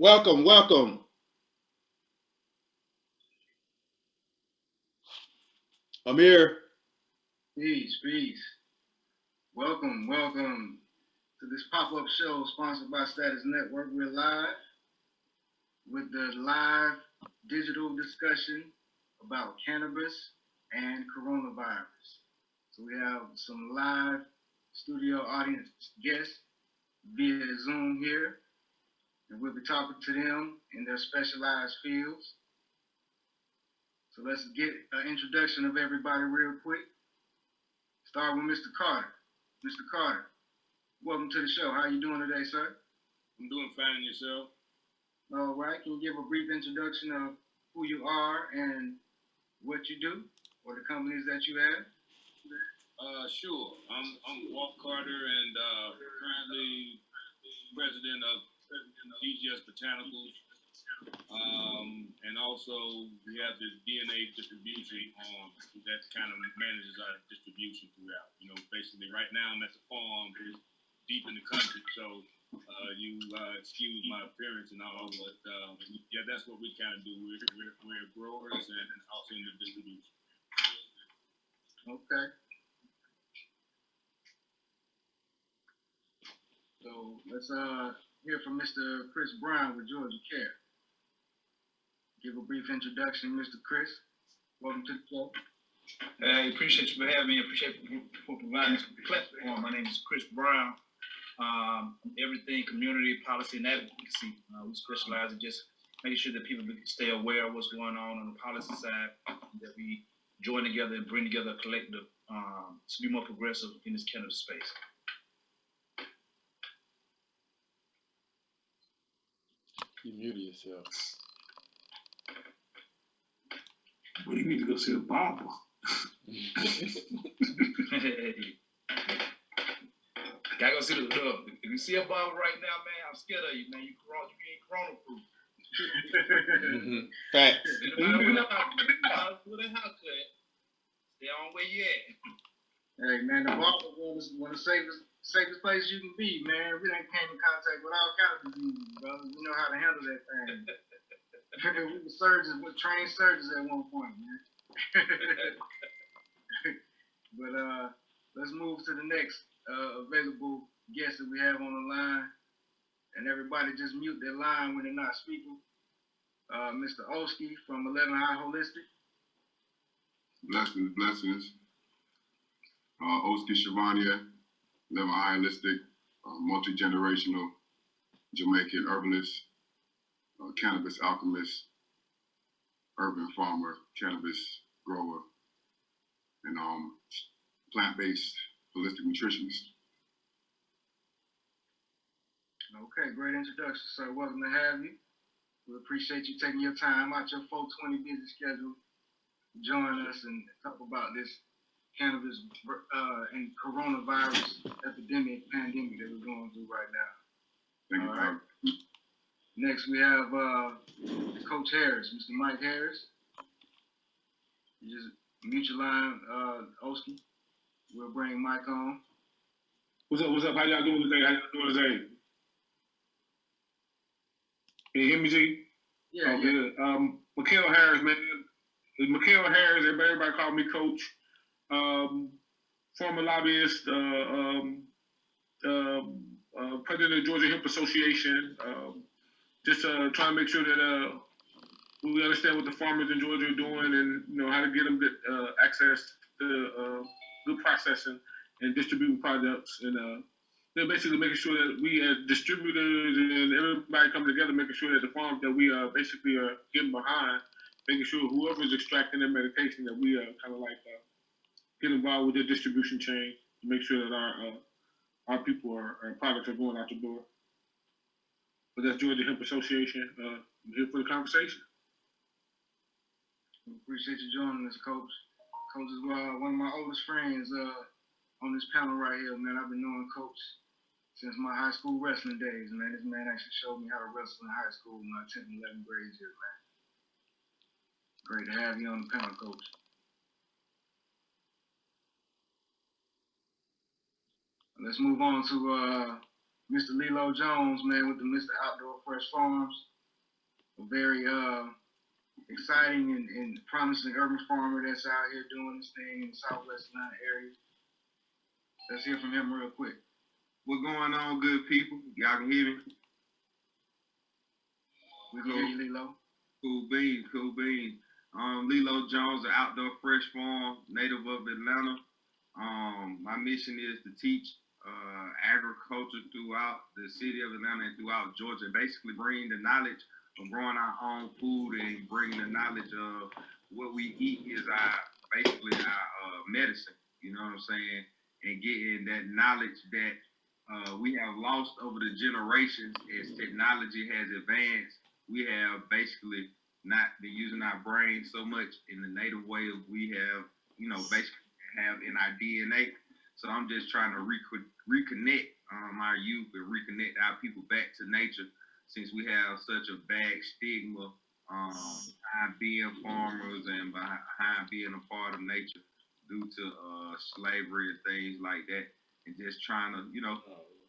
Welcome, welcome. Amir. Peace, peace. Welcome to this pop-up show sponsored by Status Network. We're live with the live digital discussion about cannabis and coronavirus. So we have some live studio audience guests via Zoom here, and we'll be talking to them in their specialized fields. So let's get an introduction of everybody real quick. Start with Mr. Carter. Mr. Carter, welcome to the show. How are you doing today, sir? I'm doing fine, yourself? All right. Can you give a brief introduction of who you are and what you do, or the companies that you have? Sure. I'm Walt Carter, and currently president of DGS Botanicals. And also we have this DNA distribution arm that kind of manages our distribution throughout. Basically right now I'm at the farm deep in the country, so you excuse my appearance and all, but yeah, that's what we kind of do. We're growers and also in the distribution. Okay. So let's hear from Mr. Chris Brown with Georgia Care. Give a brief introduction, Mr. Chris. Welcome to the show. I appreciate you for having me. I appreciate you for providing this platform. My name is Chris Brown. Everything community, policy, and advocacy. We specialize in just making sure that people stay aware of what's going on the policy side, that we join together and bring together a collective to be more progressive in this cannabis space. You muted yourself. Well, you need to go see a barber. Gotta go see the look. If you see a barber right now, man, I'm scared of you, man. You ain't corona proof. Facts. No matter what a haircut, stay on where you at. Hey man, the barber is one of the safest place you can be, man. We done came in contact with all kinds of diseases, brother. We know how to handle that thing. We were surgeons, with trained surgeons at one point, man. But let's move to the next available guest that we have on the line. And everybody just mute their line when they're not speaking. Mr. Oski from 11 High Holistic. Blessings. Oski Shavania, 11 High Holistic, multi-generational Jamaican herbalist, cannabis alchemist, urban farmer, cannabis grower, and plant-based holistic nutritionist. Okay, great introduction, sir. Welcome to have you. We appreciate you taking your time out your 420 busy schedule to join us and talk about this cannabis and coronavirus pandemic that we're going through right now. Thank you, right. Next, we have Coach Harris, Mr. Mike Harris. You just mute your line, Oski. We'll bring Mike on. What's up? How y'all doing today? Can you hear me, G? Yeah. Good. Mikhail Harris, man. Mikhail Harris, everybody call me Coach. Former lobbyist, president of Georgia Hemp Association. Just trying to make sure that we understand what the farmers in Georgia are doing, and how to get them good access to good processing and distributing products, and basically making sure that we as distributors and everybody come together, making sure that the farms that we basically are getting behind, making sure whoever is extracting their medication, that we kind of like get involved with the distribution chain to make sure that our people, our products are going out the door. But that's Georgia Hemp Association. I'm here for the conversation. We appreciate you joining us, Coach. Coach is one of my oldest friends on this panel right here, man. I've been knowing Coach since my high school wrestling days, man. This man actually showed me how to wrestle in high school in my 10th and 11th grade year, man. Great to have you on the panel, Coach. Let's move on to Mr. Lilo Jones, man, with the Mr. Outdoor Fresh Farms. a very exciting and promising urban farmer that's out here doing this thing in the Southwest Atlanta area. Let's hear from him real quick. What's going on, good people? Y'all can hear me? We can hear you, Lilo. Cool beans, cool beans. Lilo Jones, an outdoor fresh farm, native of Atlanta. My mission is to teach agriculture throughout the city of Atlanta and throughout Georgia, and basically bring the knowledge of growing our own food and bring the knowledge of what we eat is basically our medicine, you know what I'm saying? And getting that knowledge that we have lost over the generations as technology has advanced. We have basically not been using our brains so much in the native way of we have, basically have in our DNA. So I'm just trying to reconnect our youth and reconnect our people back to nature, since we have such a bad stigma behind being farmers and behind being a part of nature due to slavery and things like that, and just trying to,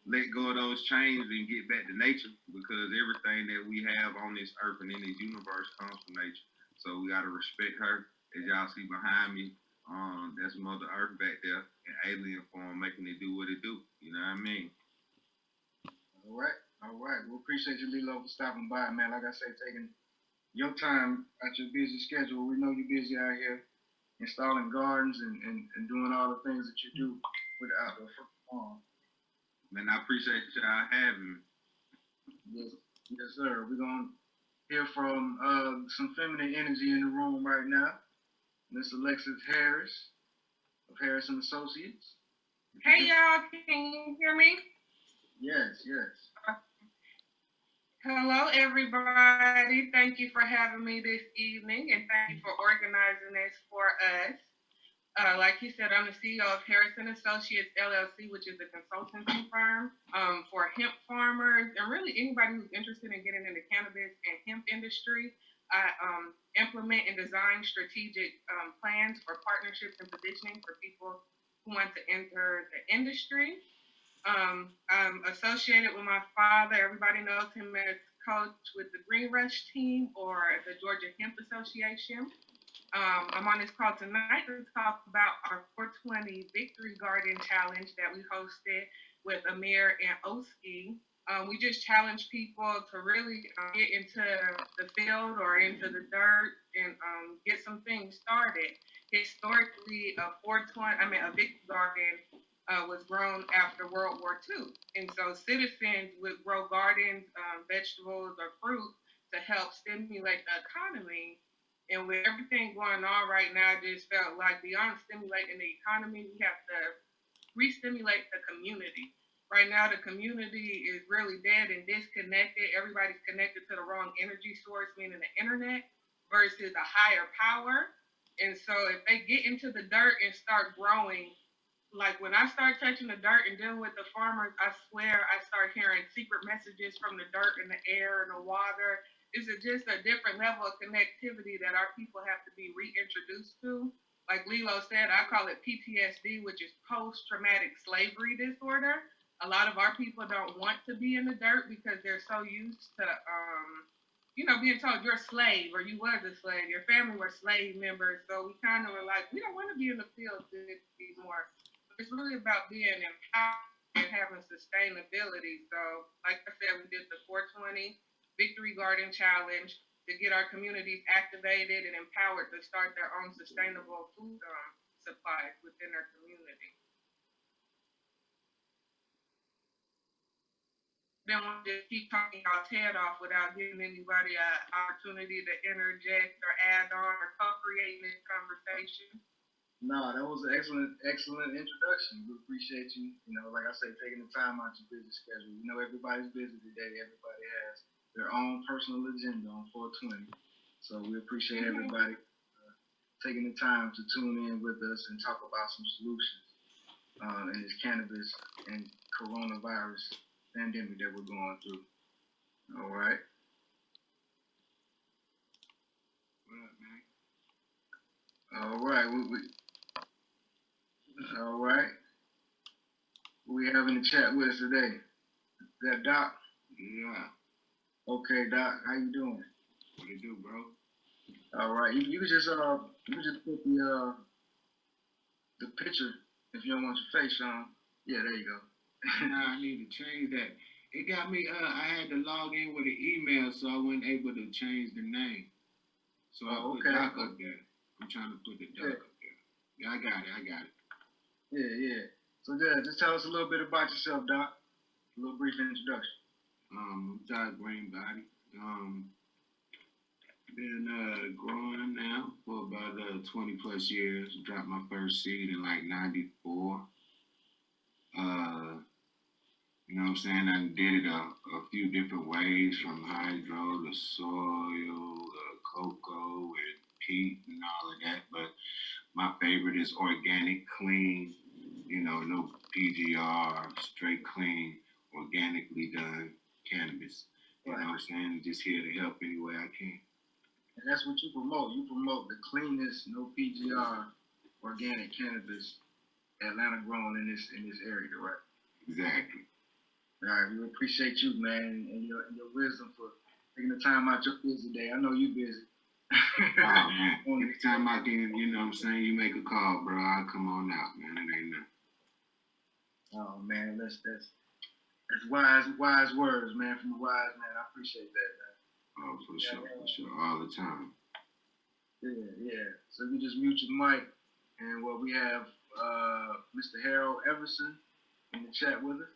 let go of those chains and get back to nature, because everything that we have on this earth and in this universe comes from nature. So we got to respect her. As y'all see behind me, that's Mother Earth back there in alien form, making it do what it do. You know what I mean? All right. We appreciate you, Lilo, for stopping by, man. Like I say, taking your time out your busy schedule. We know you're busy out here installing gardens and doing all the things that you do with the outdoor farm. Man, I appreciate y'all having me. Yes, sir. We're going to hear from some feminine energy in the room right now. Miss Alexis Harris of Harris and Associates. Hey, y'all. Can you hear me? Yes. Hello, everybody. Thank you for having me this evening, and thank you for organizing this for us. Like you said, I'm the CEO of Harris and Associates, LLC, which is a consultancy firm for hemp farmers and really anybody who's interested in getting into cannabis and hemp industry. I implement and design strategic plans for partnerships and positioning for people who want to enter the industry. I'm associated with my father. Everybody knows him as coach with the Green Rush team or the Georgia Hemp Association. I'm on this call tonight to talk about our 420 Victory Garden Challenge that we hosted with Amir and Oski. We just challenge people to really get into the field or into the dirt and get some things started. Historically, a Victory Garden was grown after World War II. And so citizens would grow gardens, vegetables, or fruit to help stimulate the economy. And with everything going on right now, I just felt like beyond stimulating the economy, we have to re-stimulate the community. Right now, the community is really dead and disconnected. Everybody's connected to the wrong energy source, meaning the internet, versus a higher power. And so if they get into the dirt and start growing, like when I start touching the dirt and dealing with the farmers, I swear I start hearing secret messages from the dirt and the air and the water. It's just a different level of connectivity that our people have to be reintroduced to. Like Lilo said, I call it PTSD, which is post-traumatic slavery disorder. A lot of our people don't want to be in the dirt because they're so used to, being told you're a slave or you was a slave, your family were slave members. So we kind of were like, we don't want to be in the field anymore. It's really about being empowered and having sustainability. So, like I said, we did the 420 Victory Garden Challenge to get our communities activated and empowered to start their own sustainable food supplies within their community. Then we'll just keep talking y'all's head off without giving anybody an opportunity to interject or add on or co-create this conversation. No, that was an excellent introduction. We appreciate you. Like I say, taking the time out your busy schedule. Everybody's busy today. Everybody has their own personal agenda on 420. So we appreciate everybody taking the time to tune in with us and talk about some solutions in this cannabis and coronavirus pandemic that we're going through. All right. All right. All right. Who we have in the chat with us today? Is that Doc? Yeah. Okay, Doc. How you doing? What it do, bro? All right, you can just put the picture if you don't want your face on. Yeah, there you go. Nah, I need to change that. It got me. I had to log in with an email, so I wasn't able to change the name. So I put okay. Doc up there. I'm trying to put the Doc up there. Yeah, I got it. Yeah. So good. Just tell us a little bit about yourself, Doc. A little brief introduction. I'm Doc Greenbody. Been growing now for about 20 plus years. Dropped my first seed in like '94. You know what I'm saying? I did it a few different ways, from hydro to soil, cocoa and peat and all of that. But my favorite is organic, clean, no PGR, straight clean, organically done cannabis. You know what I'm saying? Just here to help any way I can. And that's what you promote. You promote the cleanest, no PGR, organic cannabis, Atlanta grown in this area, right? Exactly. All right, we appreciate you, man, and your wisdom for taking the time out your busy day. I know you busy. Oh, man. Anytime I can, you know what I'm saying, you make a call, bro, I'll come on out, man. It ain't nothing. Oh, man, that's wise words, man, from a wise man. I appreciate that, man. Oh, for sure, all the time. Yeah. So you just mute your mic, and we have Mr. Harold Everson in the chat with us.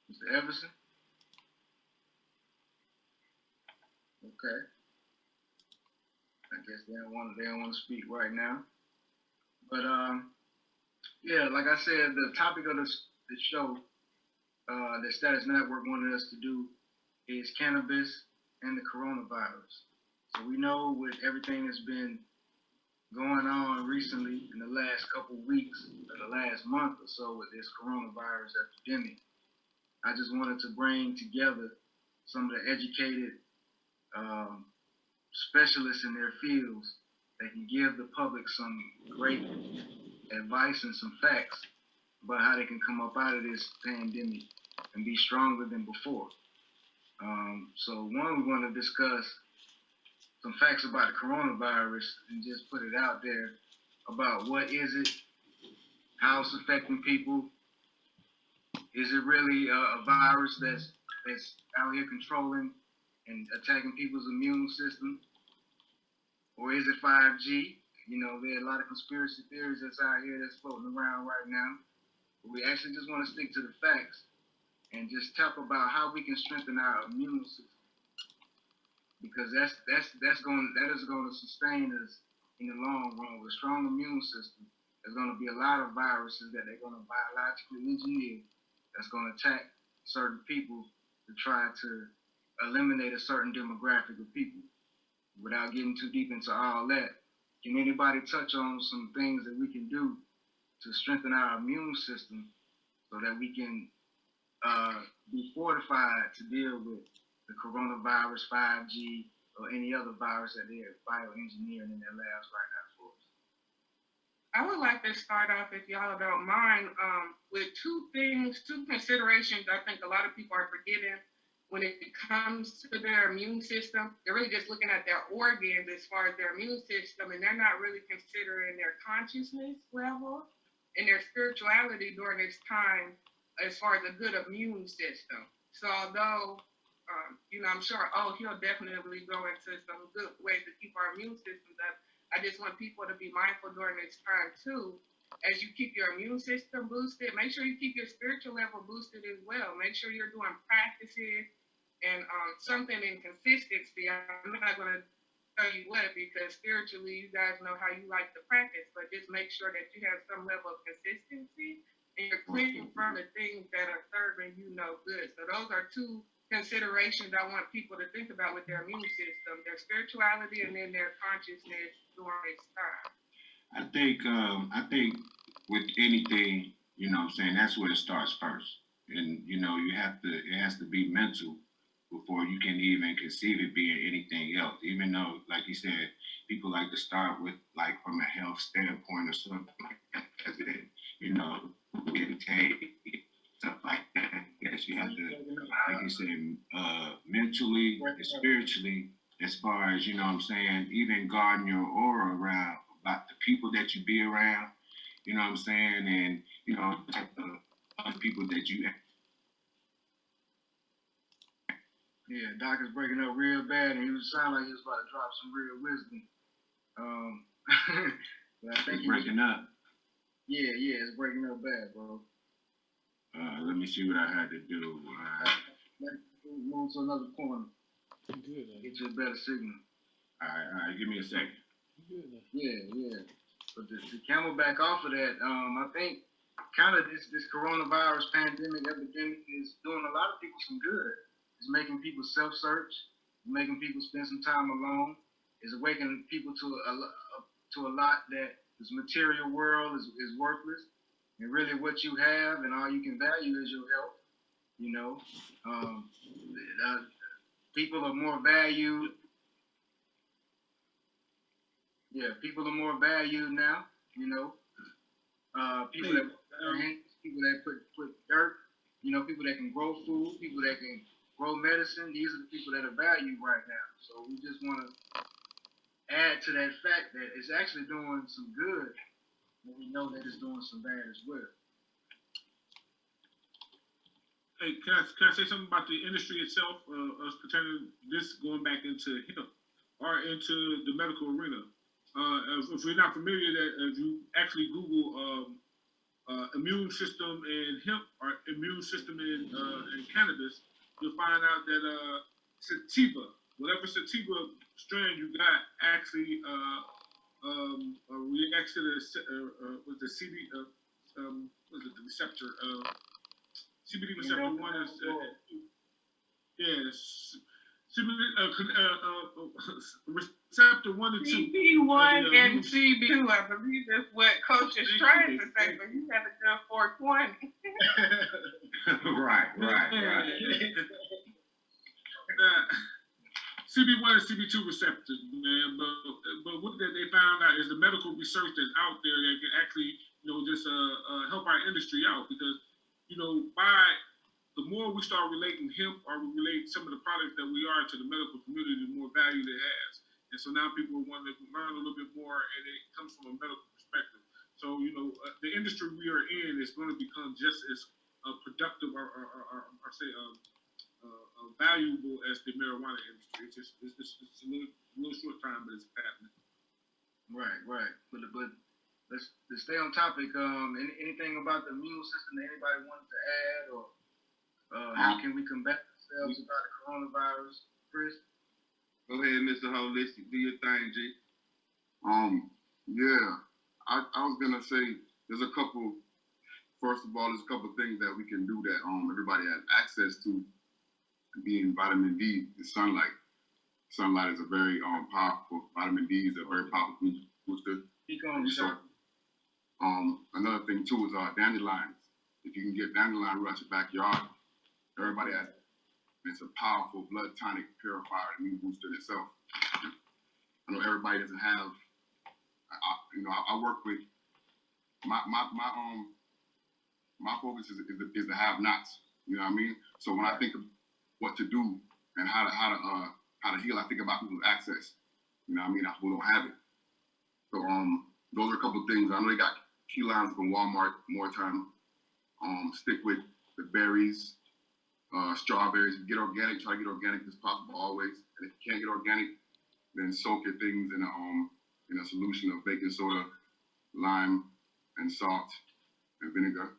Mr. Everson? Okay. I guess they don't want to speak right now. But yeah, like I said, the topic of the show that Status Network wanted us to do is cannabis and the coronavirus. So we know with everything that's been going on recently in the last couple of weeks, or the last month or so with this coronavirus epidemic, I just wanted to bring together some of the educated specialists in their fields that can give the public some great advice and some facts about how they can come up out of this pandemic and be stronger than before. So one, we want to discuss some facts about the coronavirus and just put it out there about what is it, how it's affecting people. Is it really a virus that's out here controlling and attacking people's immune system? Or is it 5G? You know, there are a lot of conspiracy theories that's out here that's floating around right now. But we actually just want to stick to the facts and just talk about how we can strengthen our immune system. Because that is going to sustain us in the long run. With a strong immune system, there's going to be a lot of viruses that they're going to biologically engineer that's going to attack certain people to try to eliminate a certain demographic of people. Without getting too deep into all that, can anybody touch on some things that we can do to strengthen our immune system so that we can be fortified to deal with the coronavirus, 5G, or any other virus that they're bioengineering in their labs right now for us? I would like to start off, if y'all don't mind, with two considerations I think a lot of people are forgetting when it comes to their immune system. They're really just looking at their organs as far as their immune system, and they're not really considering their consciousness level and their spirituality during this time as far as a good immune system. So although, I'm sure, he'll definitely go into some good ways to keep our immune systems up, I just want people to be mindful during this time too. As you keep your immune system boosted, make sure you keep your spiritual level boosted as well. Make sure you're doing practices and something in consistency. I'm not going to tell you what, because spiritually, you guys know how you like to practice, but just make sure that you have some level of consistency and you're cleaning from the things that are serving you no good. So those are two considerations I want people to think about with their immune system: their spirituality and then their consciousness during this time. I think with anything, what I'm saying, that's where it starts first. And, it has to be mental before you can even conceive it being anything else. Even though, like you said, people like to start with, like, from a health standpoint or something like that, as in, intake, stuff like that. Yes, you have to you said, mentally and spiritually, as far as, you know what I'm saying, even guarding your aura around about the people that you be around, you know what I'm saying, and, you know, other people that you. Yeah, Doc is breaking up real bad, and he was sound like he was about to drop some real wisdom. But I think It's breaking up. Yeah, it's breaking up bad, bro. Let me see what I had to do. Let's move to another corner. Good. Get you a better signal. All right, give me a second. Good. Yeah. But to camel back off of that, I think kind of this coronavirus pandemic epidemic is doing a lot of people some good. It's making people self-search, making people spend some time alone. It's awakening people to a lot that this material world is worthless, and really what you have and all you can value is your health. You know, people are more valued. Yeah, people are more valued now. You know, people that people that put dirt. You know, people that can grow food, people that can grow medicine. These are the people that are valued right now. So we just want to add to that fact that it's actually doing some good, and we know that it's doing some bad as well. Hey, can I say something about the industry itself, us pertaining this going back into hemp or into the medical arena? If you're not familiar, that if you actually Google immune system in hemp or immune system in cannabis, you'll find out that sativa, whatever sativa strand you got, actually reacts to with the CD, was it the receptor? CBD receptor 1 is yes. Receptor 1 and 2. CB1 and CB2, I believe that's what Coach is trying to say, but you have a good 420. Right. CB1 and CB2 receptors, man. But what they found out is the medical research that's out there that can actually, you know, just help our industry out, because, you know, the more we start relating hemp or we relate some of the products that we are to the medical community, the more value it has. And so now people want to learn a little bit more, and it comes from a medical perspective. So, you know, the industry we are in is going to become just as productive or say valuable as the marijuana industry. It's a little short time, but it's happening. Right. But let's stay on topic. Anything about the immune system that anybody wanted to add, or how can we combat ourselves about the coronavirus, Chris? Go ahead, Mr. Holistic. Do your thing, G. Yeah, I was gonna say there's a couple. First of all, there's a couple things that we can do that everybody has access to. Being vitamin D, the sunlight. Sunlight is a very powerful. Vitamin D is a very powerful booster. Keep on, sir. Another thing too is dandelions. If you can get dandelion root out your backyard, everybody has. It's a powerful blood tonic purifier, immune booster in itself. I know everybody doesn't have. I work with my focus is the have-nots. You know what I mean? So when I think of what to do and how to heal, I think about people's access. You know what I mean? People don't have it. So those are a couple of things. I know they got key lines from Walmart more time. Stick with the berries, strawberries. If you get organic, try to get organic as possible always. And if you can't get organic, then soak your things in a solution of baking soda, lime, and salt and vinegar.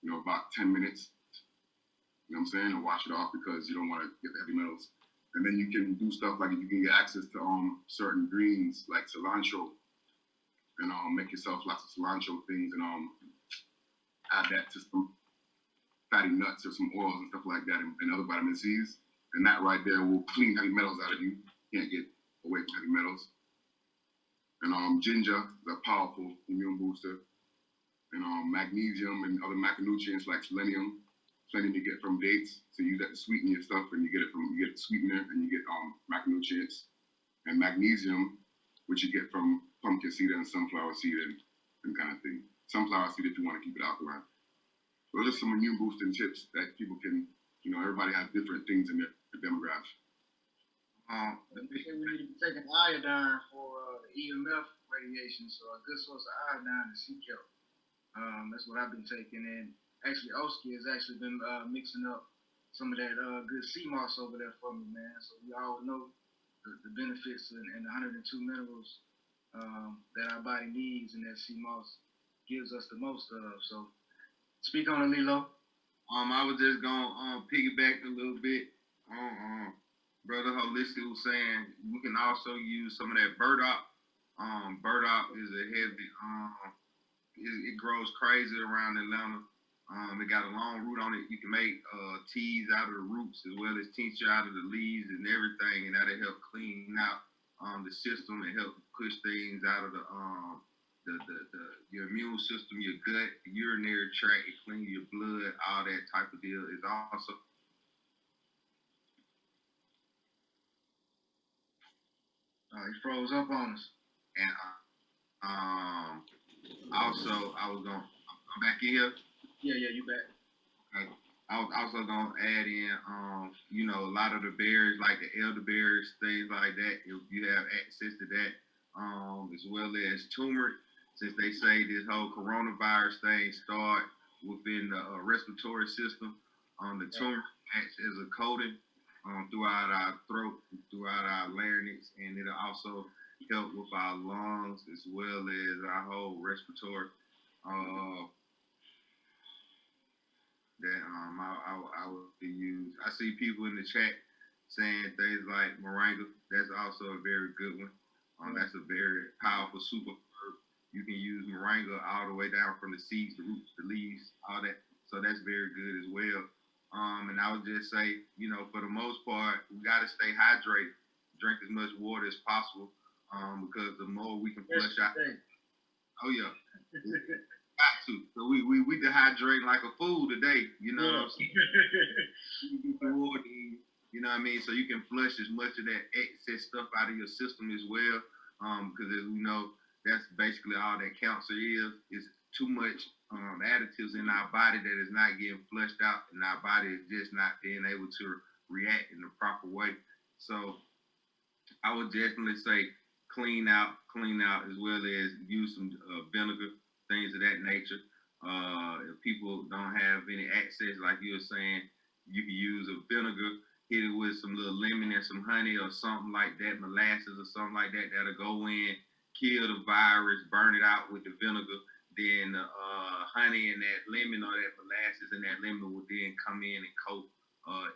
You know, about 10 minutes. You know what I'm saying? And wash it off, because you don't want to get the heavy metals. And then you can do stuff like if you can get access to certain greens like cilantro, and make yourself lots of cilantro things, and add that to some fatty nuts or some oils and stuff like that, and other vitamin C's. And that right there will clean heavy metals out of you. You can't get away from heavy metals. And ginger is a powerful immune booster. And magnesium and other macronutrients like selenium. Selenium you get from dates, so you use that to sweeten your stuff, and you get sweetener, and you get macronutrients. And magnesium, which you get from pumpkin seed and sunflower seed and kind of thing. Sunflower seed if you want to keep it alkaline. Those are some immune boosting tips that people can everybody has different things in their demographics. We need to be taking iodine for the EMF radiation, so a good source of iodine is sea kelp. That's what I've been taking, and actually Oski has actually been mixing up some of that good sea moss over there for me, man. So we all know the benefits and the 102 minerals that our body needs, and that sea moss gives us the most of. So speak on it, Lilo. I was just gonna piggyback a little bit on Brother Holistic was saying we can also use some of that burdock. Burdock is a heavy, it grows crazy around Atlanta. It got a long root on it. You can make teas out of the roots as well as tincture out of the leaves and everything, and that'll help clean out the system and help push things out of your immune system, your gut, urinary tract, it clean your blood, all that type of deal. Is also He froze up on us. And also I was gonna I'm back here. Yeah, you back. Okay. I was also gonna add in a lot of the berries like the elderberries, things like that. If you have access to that, as well as turmeric, since they say this whole coronavirus thing start within the respiratory system. The turmeric acts as a coating throughout our throat, throughout our larynx, and it'll also help with our lungs as well as our whole respiratory. That I would use. I see people in the chat saying things like moringa. That's also a very good one. That's a very powerful super herb. You can use moringa all the way down from the seeds, the roots, the leaves, all that. So that's very good as well. And I would just say, for the most part, we got to stay hydrated. Drink as much water as possible, because the more we can flush out. Oh yeah. Got to. So we dehydrate like a fool today, what I'm saying? Water, you know what I mean? So you can flush as much of that excess stuff out of your system as well. Because as we know, that's basically all that cancer is too much additives in our body that is not getting flushed out, and our body is just not being able to react in the proper way. So I would definitely say clean out as well as use some vinegar, things of that nature. If people don't have any access, like you were saying, you can use a vinegar, hit it with some little lemon and some honey or something like that, molasses or something like that, that'll go in, kill the virus, burn it out with the vinegar. Then honey and that lemon or that molasses and that lemon will then come in and coat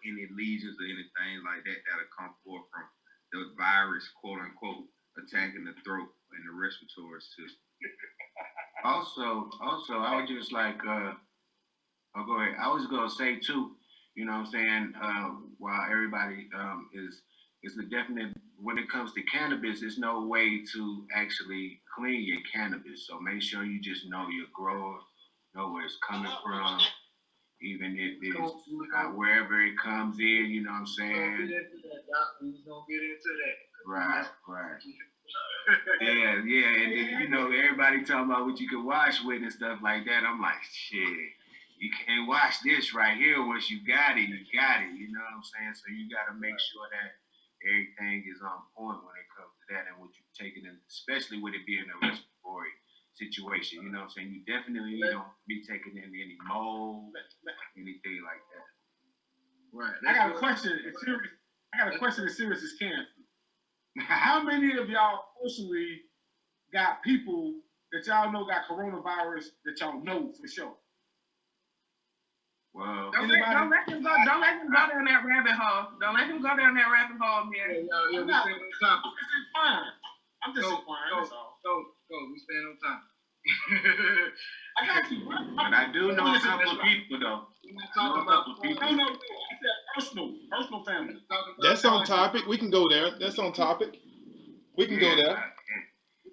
any lesions or anything like that that'll come forth from the virus, quote unquote, attacking the throat and the respiratory system. Also, I would just like, I'll go ahead. I was gonna say too, what I'm saying, while everybody is the definite, when it comes to cannabis, there's no way to actually clean your cannabis. So make sure you just know your grower, know where it's coming from, even if it's wherever it comes in, you know what I'm saying? We was gonna get into that. Right. Yeah, and then, everybody talking about what you can wash with and stuff like that. I'm like, shit, you can't wash this right here. Once you got it, you know what I'm saying? So you got to make sure that everything is on point when it comes to that and what you're taking in, especially with it being a respiratory situation. You know what I'm saying? You definitely don't be taking in any mold, anything like that. Right. I got a question as serious as cancer. How many of y'all personally got people that y'all know got coronavirus that y'all know for sure? Well, don't let him go down that rabbit hole. Don't let him go down that rabbit hole here. Yeah, we staying on topic. I'm just inquiring. That's all. Go. We staying on topic. I got you, bro. But I do know a couple of people though. No. I said personal family. That's on topic. We can go there. That's on topic. We can go there.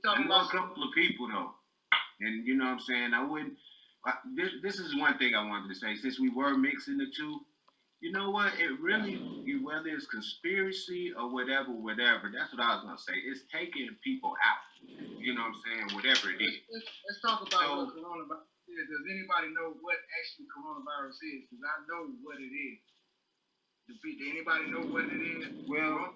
I know a couple of people though, and you know what I'm saying. I wouldn't. This is one thing I wanted to say. Since we were mixing the two, you know what? It really, whether it's conspiracy or whatever, that's what I was gonna say. It's taking people out. You know what I'm saying? Whatever it is. Let's talk about what coronavirus is. Does anybody know what actually coronavirus is? Because I know what it is. Do anybody know what it is? Well,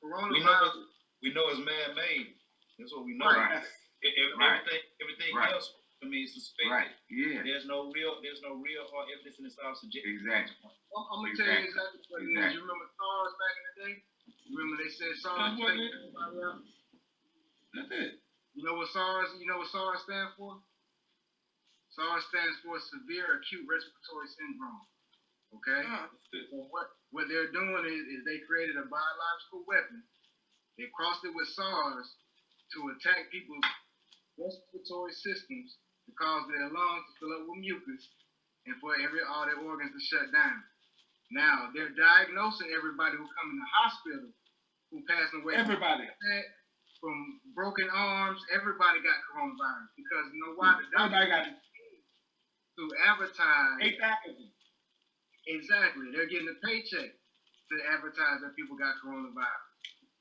Coronavirus. we know it's man-made. That's what we know. Right. Everything Right. else, I mean, suspect. Right. Yeah. There's no real hard evidence in this all subjective. Exactly. I'm gonna tell you exactly what it is. You remember SARS back in the day? You remember they said SARS take everybody out? That's it. You know what SARS stands for? SARS stands for severe acute respiratory syndrome. Okay? So what they're doing is they created a biological weapon. They crossed it with SARS to attack people's respiratory systems to cause their lungs to fill up with mucus and for all their organs to shut down. Now, they're diagnosing everybody who come in the hospital who passed away. Everybody. From broken arms, everybody got coronavirus because you know why? The doctor got it. To advertise. 8,000. Exactly. They're getting a paycheck to advertise that people got coronavirus.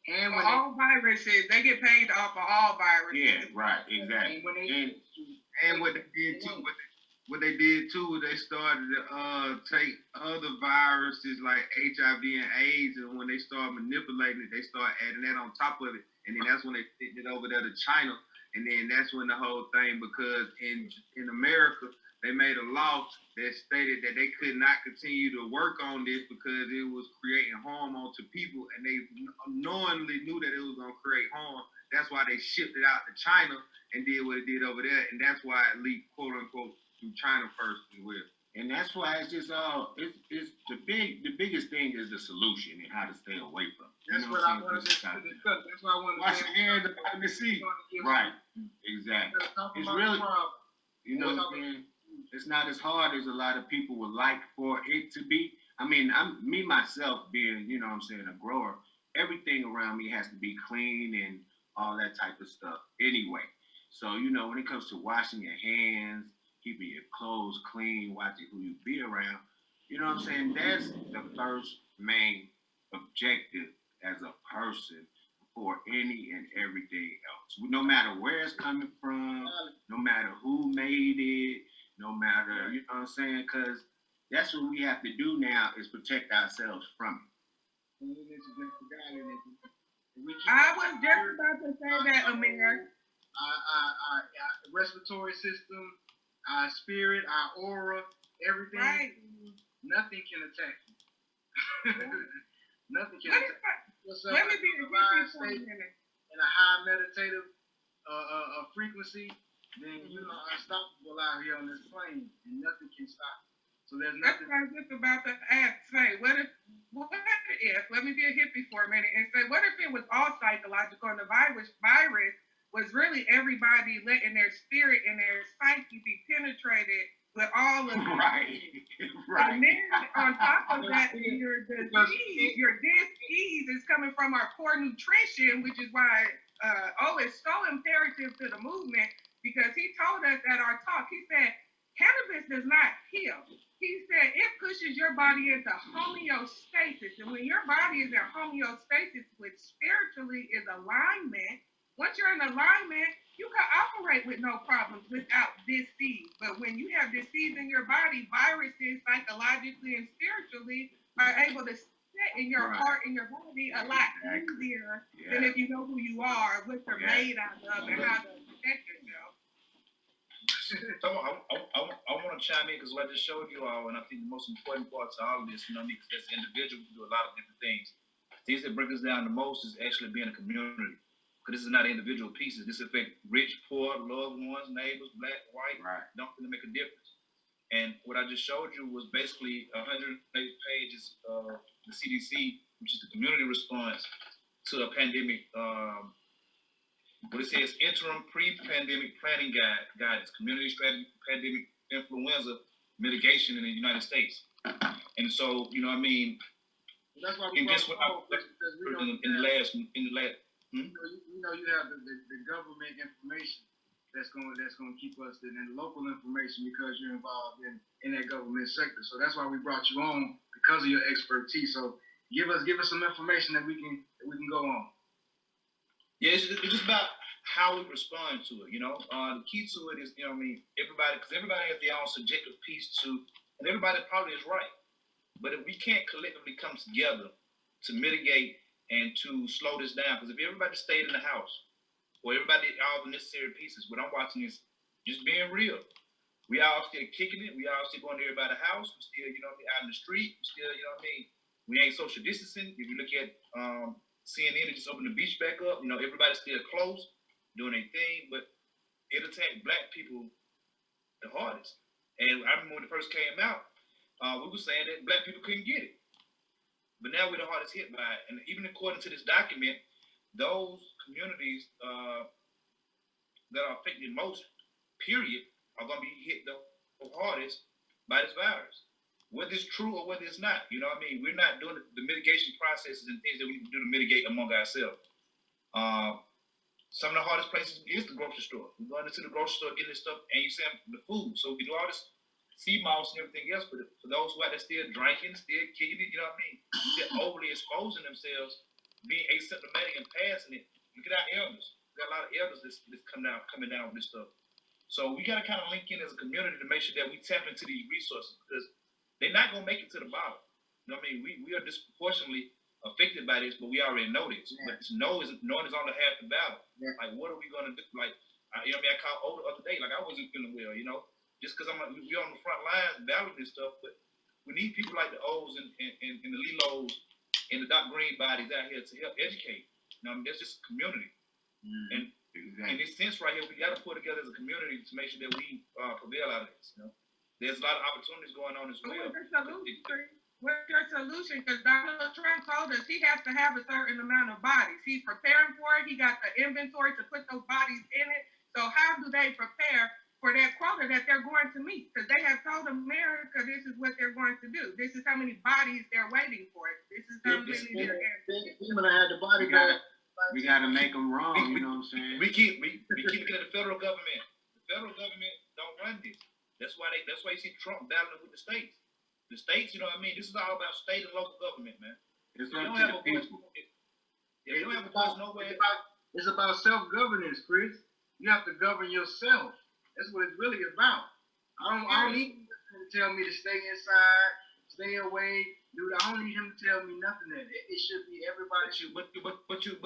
And when all viruses, they get paid off of all viruses. Yeah, right, exactly. And what they did too, they started to take other viruses like HIV and AIDS, and when they start manipulating it, they start adding that on top of it, and then that's when they sent it over there to China, and then that's when the whole thing, because in America they made a law that stated that they could not continue to work on this because it was creating harm onto people, and they knowingly knew that it was going to create harm. That's why they shipped it out to China and did what it did over there, and that's why it leaked, quote unquote, through China first as well. And that's why it's just it's the biggest thing is the solution and how to stay away from it. That's what I wanted to discuss. That's why I wanted to Wash your hands and vitamin C. Right, exactly. It's really, you know what I'm saying? It's not as hard as a lot of people would like for it to be. I mean, me myself being, you know what I'm saying, a grower, everything around me has to be clean and all that type of stuff anyway. So, you know, when it comes to washing your hands, keeping your clothes clean, watching who you be around, you know what I'm saying? That's the first main objective as a person for any and everything else. No matter where it's coming from, no matter who made it, no matter, you know what I'm saying? Because that's what we have to do now is protect ourselves from it. I was just about to say that, Amir. Our respiratory system, our spirit, our aura, everything. Right. Nothing can attack you. Nothing can attack you. Let me be a in a high meditative frequency, then you're unstoppable out here on this plane, and nothing can stop you. So there's nothing. That's what I was just about to say. What if, let me be a hippie for a minute and say, what if it was all psychological and the virus was really everybody letting their spirit and their psyche be penetrated with all of it. Right. And then on top of that, your disease is coming from our poor nutrition, which is why it's so imperative to the movement, because he told us at our talk, he said, cannabis does not heal. He said it pushes your body into homeostasis. And when your body is in homeostasis, which spiritually is alignment, once you're in alignment, you can operate with no problems without disease. But when you have disease in your body, viruses psychologically and spiritually are able to sit in your heart and your body a lot easier than if you know who you are, what you're made out of, and how to protect yourself. So I want to chime in because what I just showed you all, and I think the most important part to all of this, you know, because as an individual, we do a lot of different things. Things that break us down the most is actually being a community. Because this is not individual pieces. This affects rich, poor, loved ones, neighbors, black, white. Right. Don't really make a difference. And what I just showed you was basically 180 pages of the CDC, which is the community response to a pandemic. What it says, interim pre-pandemic planning guidance, community strategy, pandemic influenza mitigation in the United States. And so, you know what I mean? That's why we guess what? In the last. You know, you have the government information that's going to keep us in the local information because you're involved in that government sector. So that's why we brought you on, because of your expertise. So give us some information that we can go on. Yeah, it's just about how we respond to it. You know, the key to it is, you know, what I mean, everybody has their own subjective piece to, and everybody probably is right. But if we can't collectively come together to mitigate and to slow this down, because if everybody stayed in the house, or everybody did all the necessary pieces, what I'm watching is just being real. We all still kicking it. We all still going to everybody's house. We still, you know what I mean, out in the street. We still, you know what I mean, we ain't social distancing. If you look at CNN, they just opened the beach back up. You know, everybody's still close, doing their thing, but it attacked black people the hardest. And I remember when it first came out, we were saying that black people couldn't get it. But now we're the hardest hit by it. And even according to this document, those communities that are affected most, period, are going to be hit the hardest by this virus. Whether it's true or whether it's not, you know what I mean? We're not doing the mitigation processes and things that we need to do to mitigate among ourselves. Some of the hardest places is the grocery store. We're going into the grocery store, getting this stuff, and you say the food. So we do all this sea moss and everything else, but for those who are still drinking, still kicking it, you know what I mean? Still overly exposing themselves, being asymptomatic and passing it. Look at our elders. We got a lot of elders that's coming down with this stuff. So we got to kind of link in as a community to make sure that we tap into these resources, because they're not going to make it to the bottom. You know what I mean? We are disproportionately affected by this, but we already know this. Yeah. But knowing is only half the battle. Yeah. Like, what are we going to do? Like, you know what I mean? I called Oda the other day. Like, I wasn't feeling well, you know? Just because we're on the front lines battling this stuff, but we need people like the O's and the Lilos and the Doc Green bodies out here to help educate. You know, I mean, that's just a community. And in this sense right here, we got to pull together as a community to make sure that we prevail out of this. You know, there's a lot of opportunities going on as well. What's your solution? Because Donald Trump told us he has to have a certain amount of bodies. He's preparing for it. He got the inventory to put those bodies in it. So how do they prepare for that quota that they're going to meet? Because they have told America this is what they're going to do. This is how many bodies they're waiting for. This is how many they're going to have the body back. We gotta make them wrong, you know what I'm saying? We keep looking at the federal government. The federal government don't run this. That's why you see Trump battling with the states. The states, you know what I mean? This is all about state and local government, man. It's up to the people. You don't have a voice nowhere. It's about self-governance, Chris. You have to govern yourself. That's what it's really about. I don't need him to tell me to stay inside, stay away. Dude, I don't need him to tell me nothing. That it should be everybody. But you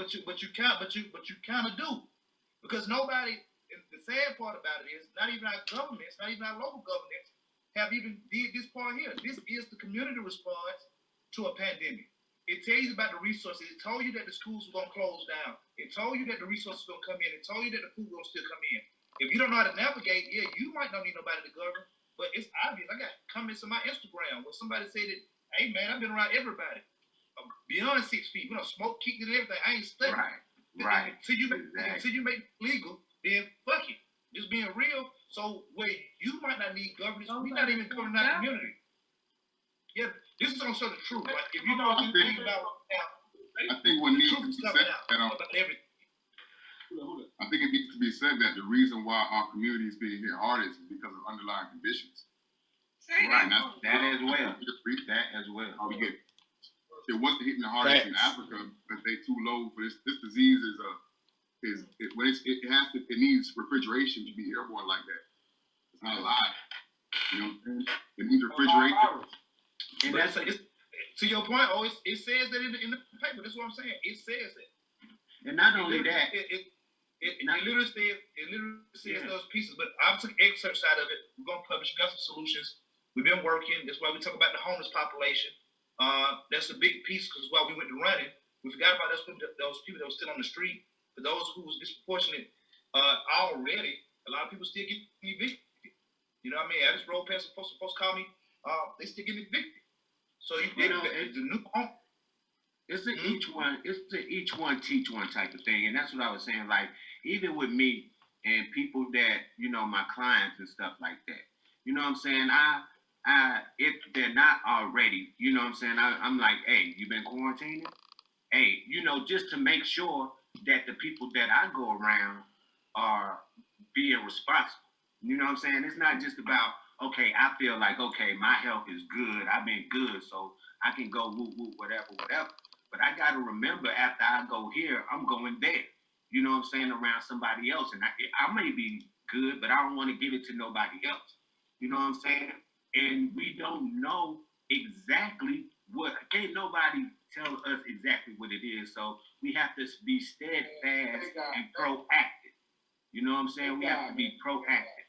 kind of do, because nobody. The sad part about it is not even our governments, not even our local governments, have even did this part here. This is the community response to a pandemic. It tells you about the resources. It told you that the schools were gonna close down. It told you that the resources were gonna come in. It told you that the food was gonna still come in. If you don't know how to navigate, yeah, you might not need nobody to govern. But it's obvious. I got comments on my Instagram where somebody said that, hey man, I've been around everybody. Beyond 6 feet. We don't smoke, kick and everything. I ain't studying. Right. Until you make it legal, then fuck it. Just being real. So where you might not need governance, we're not even governing our community. Yeah, this is also the truth. Like if you know anything about I think what needs to be said about everything. I think it needs to be said that the reason why our community is being hit hardest is because of underlying conditions. Right, that as well. That as well. We get it wasn't hitting the hardest in Africa because they too low for this. This disease it needs refrigeration to be airborne like that. It's not alive. You know what I'm saying? It needs refrigeration. And that's to your point. Oh, it says that in the paper. That's what I'm saying. It says that. And not only that, it literally says those pieces. But I took excerpts out of it. We're gonna publish. We got some solutions. We've been working. That's why we talk about the homeless population. That's a big piece because while we went to running, we forgot about those people that were still on the street. For those who was disproportionate already, a lot of people still get evicted. You know what I mean? I just rolled past some folks call me. They still get evicted. So it's a new home. It's a each one teach one type of thing, and that's what I was saying. Like even with me and people that my clients and stuff like that. You know what I'm saying? If they're not already, you know what I'm saying? I'm like, hey, you been quarantining? Hey, just to make sure that the people that I go around are being responsible. You know what I'm saying? It's not just about, okay, I feel like, okay, my health is good. I've been good, so I can go woo, whatever. But I got to remember after I go here, I'm going there. You know what I'm saying? Around somebody else. And I may be good, but I don't want to give it to nobody else. You know what I'm saying? And we don't know exactly what, can't nobody tell us exactly what it is. So we have to be steadfast and proactive. You know what I'm saying? We have to be proactive.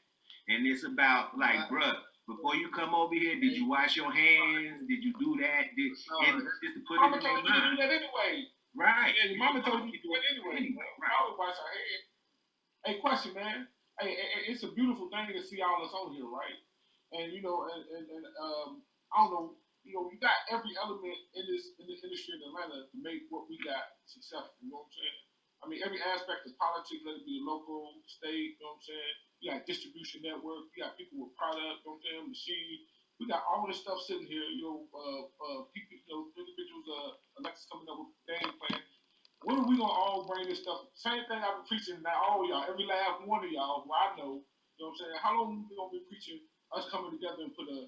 And it's about like, bruh, before you come over here, did you wash your hands? Did you do that? Just to put it in their mind. Mama told you to do that anyway. Right. Yeah, your mama told you to do it anyway. Right. I always wash our hands. Hey, question, man. Hey, it's a beautiful thing to see all us on here, right? And you know, I don't know, you know, you got every element in this industry in Atlanta to make what we got successful. You know what I'm saying? I mean, every aspect of politics, let it be local, state. You know what I'm saying? You got distribution network. You got people with product. You know what I'm saying? Machine. We got all this stuff sitting here. You know, people, you know, individuals. Alexis coming up with a game plan. When are we gonna all bring this stuff? Same thing I've been preaching now, all y'all, every last one of y'all who I know, you know what I'm saying? How long we gonna be preaching us coming together and put a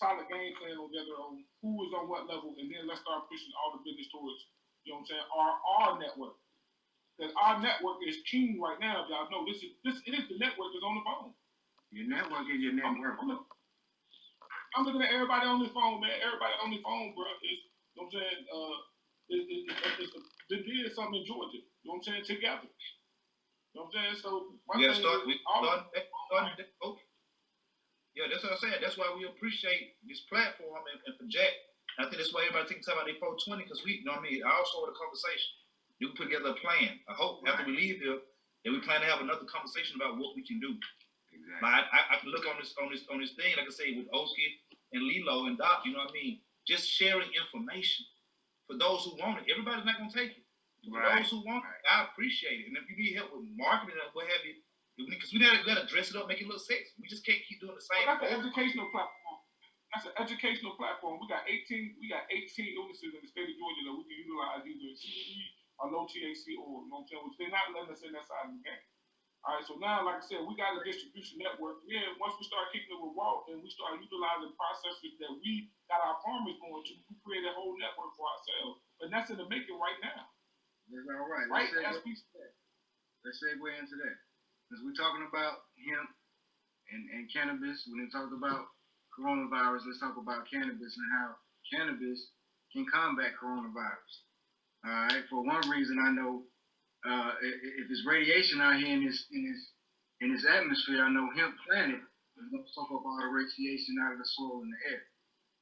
solid game plan together on who is on what level, and then let's start pushing all the business towards, you know what I'm saying, our network. Because our network is king right now, if y'all know. It is the network that's on the phone. Your network is your network. I'm looking at everybody on this phone, man. Everybody on the phone, bro, is, you know what I'm saying, they did something in Georgia. You know what I'm saying? Together. You know what I'm saying? So Yeah, that's what I'm saying. That's why we appreciate this platform and project. I think that's why everybody taking time out their 420, because we, you know what I mean, I also want a conversation. You can put together a plan. I hope after we leave here that we plan to have another conversation about what we can do. Exactly. I can look on this thing, like I say, with Oski and Lilo and Doc, you know what I mean? Just sharing information for those who want it. Everybody's not gonna take it. For those who want it, I appreciate it. And if you need help with marketing or what have you, because we gotta dress it up, make it look sexy. We just can't keep doing the same. Well, that's an educational platform. That's an educational platform. We got 18 illnesses in the state of Georgia that we can utilize either CBD or low THC oil. You know what I'm saying? Which they're not letting us in that side of the game. All right, so now, like I said, we got a distribution network. Yeah, once we start kicking it with Walt and we start utilizing processes that we got our farmers going to, we create a whole network for ourselves. But that's in the making right now. That's all right. Right? Let's segue into that. Because we're talking about hemp and cannabis. When we talk about coronavirus, let's talk about cannabis and how cannabis can combat coronavirus. All right. For one reason, I know if it's radiation out here in this atmosphere, I know hemp planet is going to soak up all the radiation out of the soil and the air.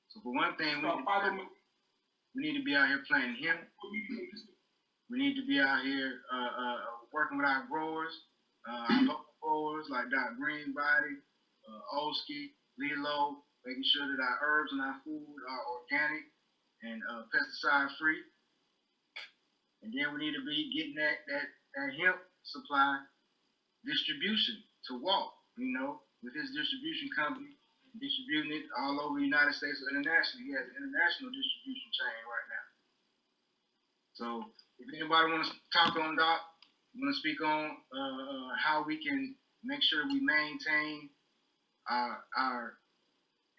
So for one thing, we need to be out here planting hemp. We need to be out here working with our growers, our local growers like Doc Greenbody, Oski, Lilo, making sure that our herbs and our food are organic and pesticide free. And then we need to be getting that hemp supply distribution to Walt, you know, with his distribution company, distributing it all over the United States or internationally. He has an international distribution chain right now. So if anybody wants to talk on Doc, want to speak on how we can make sure we maintain our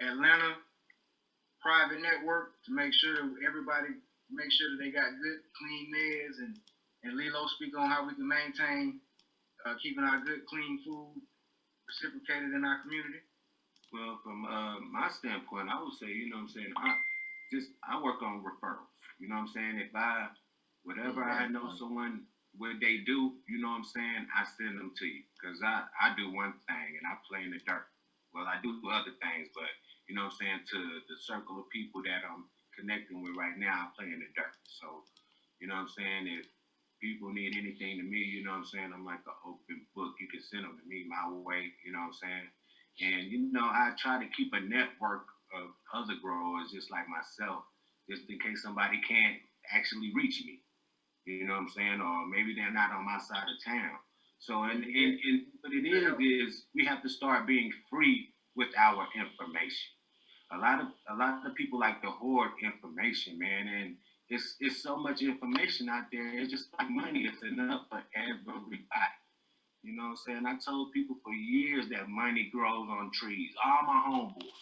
Atlanta private network to make sure that they got good, clean meds, and Lilo speak on how we can maintain keeping our good, clean food reciprocated in our community. Well, from my standpoint, I would say, you know what I'm saying, I work on referrals. You know what I'm saying? If whatever I know someone, what they do, you know what I'm saying, I send them to you. Because I do one thing and I play in the dirt. Well, I do other things, but, you know what I'm saying, to the circle of people that I'm connecting with right now, I play in the dirt. So, you know what I'm saying, if people need anything to me, you know what I'm saying, I'm like an open book. You can send them to me my way, you know what I'm saying. And, you know, I try to keep a network of other growers just like myself, just in case somebody can't actually reach me. You know what I'm saying? Or maybe they're not on my side of town. So, and what it is we have to start being free with our information. A lot of people like to hoard information, man, and it's so much information out there. It's just like money. It's enough for everybody. You know what I'm saying? I told people for years that money grows on trees. All my homeboys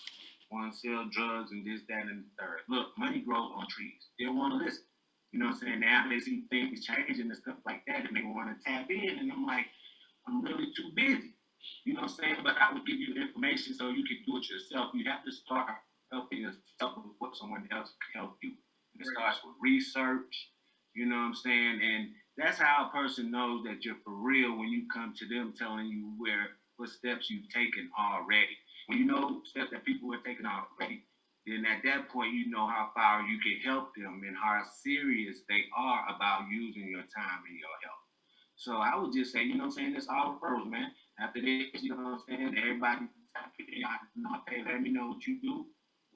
want to sell drugs and this, that, and the third. Look, money grows on trees. They don't want to listen. You know what I'm saying? Now they see things changing and stuff like that, and they want to tap in. And I'm like, I'm really too busy. You know what I'm saying? But I would give you information so you can do it yourself. You have to start helping yourself before someone else can help you. And it starts with research, you know what I'm saying? And that's how a person knows that you're for real when you come to them telling you what steps you've taken already. When you know steps that people have taken already, then at that point you know how far you can help them and how serious they are about using your time and your help. So I would just say, you know what I'm saying, it's all referrals, man. After this, you know what I'm saying, everybody, hey, let me know what you do.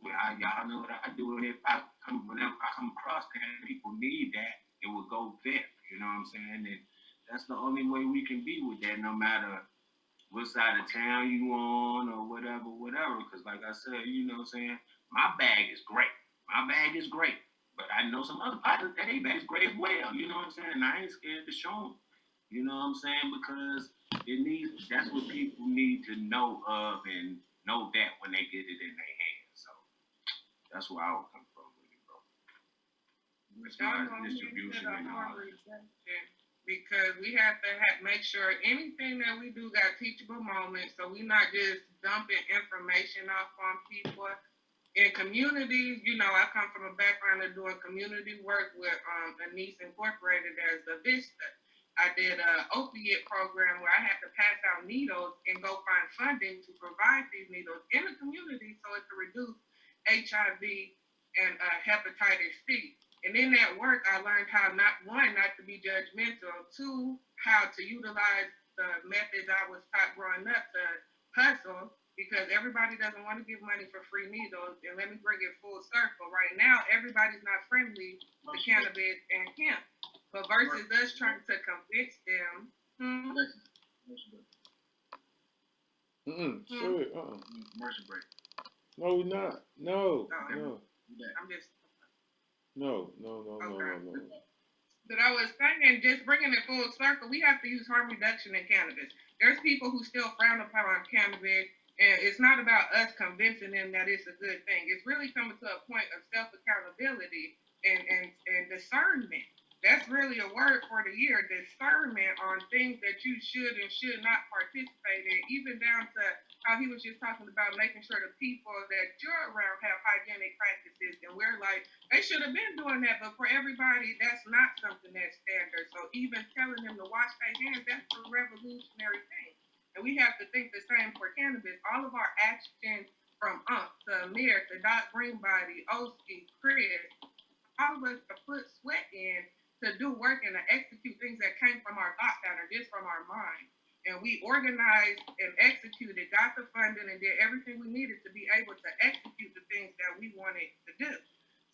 Well, y'all know what I do, and whenever I come across that and people need that, it will go there. You know what I'm saying? And that's the only way we can be with that, no matter what side of town you on or whatever. Because like I said, you know what I'm saying, my bag is great. But I know some other partners that their bag is great as well. You know what I'm saying? And I ain't scared to show them. You know what I'm saying? Because that's what people need to know of and know that when they get it in their hands. So that's where I would come from with it, bro. As far as distribution and all that. Because we have to make sure anything that we do got teachable moments, so we're not just dumping information off on people. In communities, you know, I come from a background of doing community work with Anise Incorporated as a Vista. I did an opiate program where I had to pass out needles and go find funding to provide these needles in the community so it could reduce HIV and hepatitis C. And in that work, I learned how not to be judgmental, two, how to utilize the methods I was taught growing up to hustle, because everybody doesn't want to give money for free needles. And let me bring it full circle. Right now, everybody's not friendly to cannabis and hemp. But versus us trying to convince them. Commercial break. No, we're not. No. I'm just. No. But I was saying, just bringing it full circle, we have to use harm reduction in cannabis. There's people who still frown upon cannabis, and it's not about us convincing them that it's a good thing. It's really coming to a point of self-accountability and discernment. That's really a word for the year, discernment on things that you should and should not participate in, even down to how he was just talking about making sure the people that you're around have hygienic practices. And we're like, they should have been doing that, but for everybody, that's not something that's standard. So even telling them to wash their hands, that's a revolutionary thing. And we have to think the same for cannabis. All of our actions from to Amir to Doc Greenbody, Oski, Chris, all of us have put sweat in to do work and to execute things that came from our thought pattern, just from our mind. And we organized and executed, got the funding, and did everything we needed to be able to execute the things that we wanted to do.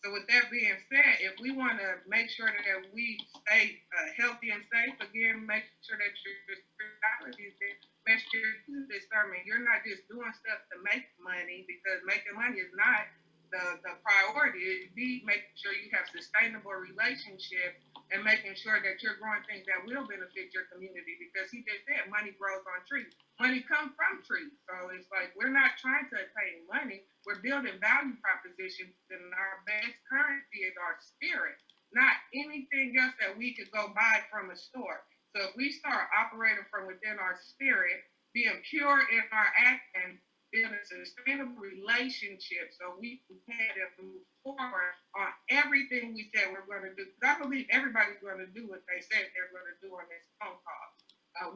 So with that being said, if we want to make sure that we stay healthy and safe, again, make sure that your spirituality is there, make sure you discernment. You're not just doing stuff to make money, because making money is not the priority. It be making sure you have sustainable relationships and making sure that you're growing things that will benefit your community, because he just said money grows on trees. Money comes from trees. So it's like, we're not trying to attain money. We're building value propositions, and our best currency is our spirit, not anything else that we could go buy from a store. So if we start operating from within our spirit, being pure in our acting, building a sustainable relationship so we can head and move forward on everything we said we're going to do. Because I believe everybody's going to do what they said they're going to do on this phone call.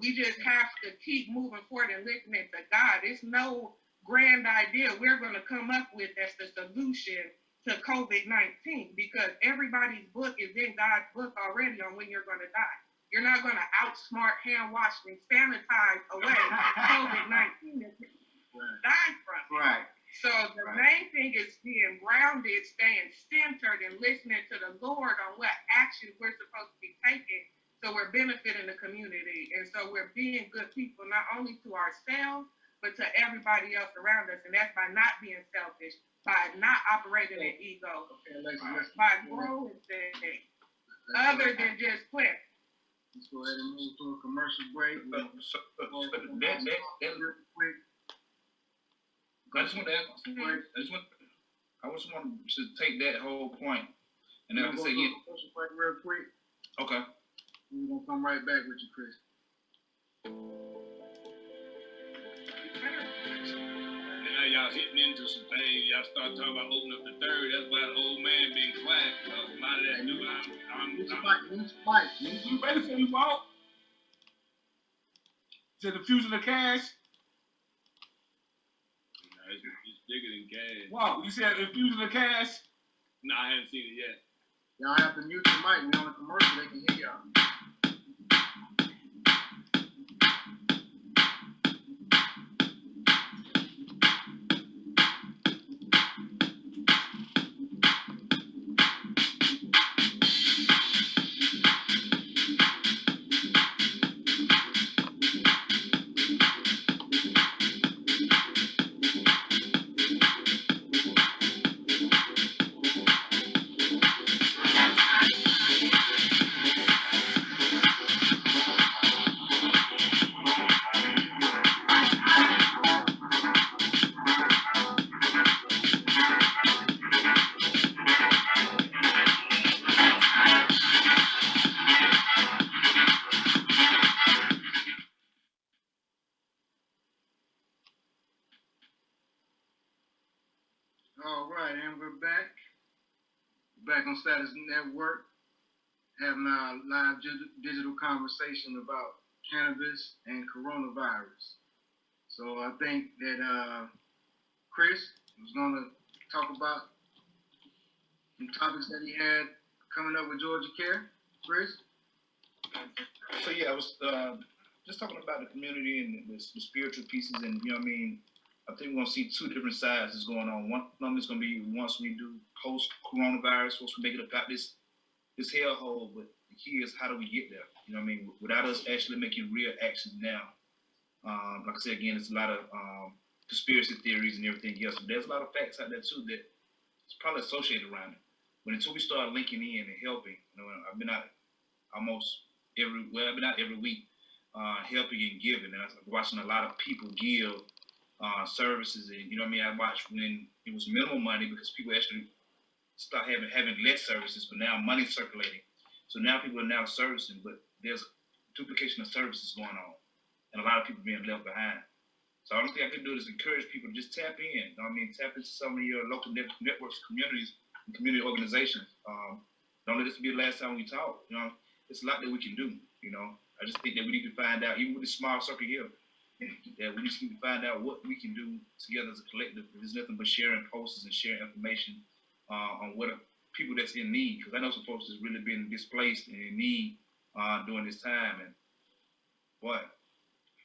We just have to keep moving forward and listening to God. It's no grand idea we're going to come up with as the solution to COVID-19, because everybody's book is in God's book already on when you're going to die. You're not going to outsmart, hand wash, and sanitize away COVID-19 that people die from. Right. So the main thing is being grounded, staying centered, and listening to the Lord on what actions we're supposed to be taking, so we're benefiting the community. And so we're being good people, not only to ourselves, but to everybody else around us. And that's by not being selfish, by not operating in ego, by growing things, other than just quit. Let's go ahead and move to a commercial break. I just want to take that whole point, and then I can say, yeah. Commercial break real quick. Okay. We're gonna come right back with you, Chris. And now y'all hitting into some things. Y'all start talking about opening up the third. That's why the old man being quiet. Because a lot of that new, We ready for you, Walt? Is it the fusion of cash? it's bigger than gas. Walt, you said the fusion of cash? No, I haven't seen it yet. Y'all have to mute your mic. We on a commercial. They can hear y'all. All right, and we're back. Back on Status Network, having our live digital conversation about cannabis and coronavirus. So I think that Chris was going to talk about some topics that he had coming up with Georgia Care. Chris? So yeah, I was just talking about the community and the spiritual pieces, and you know what I mean. I think we're gonna see two different sides that's going on. One of them is gonna be once we do post coronavirus, once we make it about this hellhole. But the key is how do we get there? You know what I mean? Without us actually making real action now. Like I said again, it's a lot of conspiracy theories and everything else. But there's a lot of facts out there too that it's probably associated around it. But until we start linking in and helping, you know, I've been out every week helping and giving, and I'm watching a lot of people give services, and you know what I mean. I watched when it was minimal money because people actually start having less services, but now money's circulating. So now people are now servicing, but there's duplication of services going on, and a lot of people being left behind. So the only thing I can do is encourage people to just tap in. You know what I mean? Tap into some of your local networks, communities, and community organizations. Don't let this be the last time we talk. You know, it's a lot that we can do. You know, I just think that we need to find out, even with this small circle here, that we just need to find out what we can do together as a collective. There's nothing but sharing posters and sharing information on what people that's in need. Because I know some folks that's really been displaced and in need during this time. And what?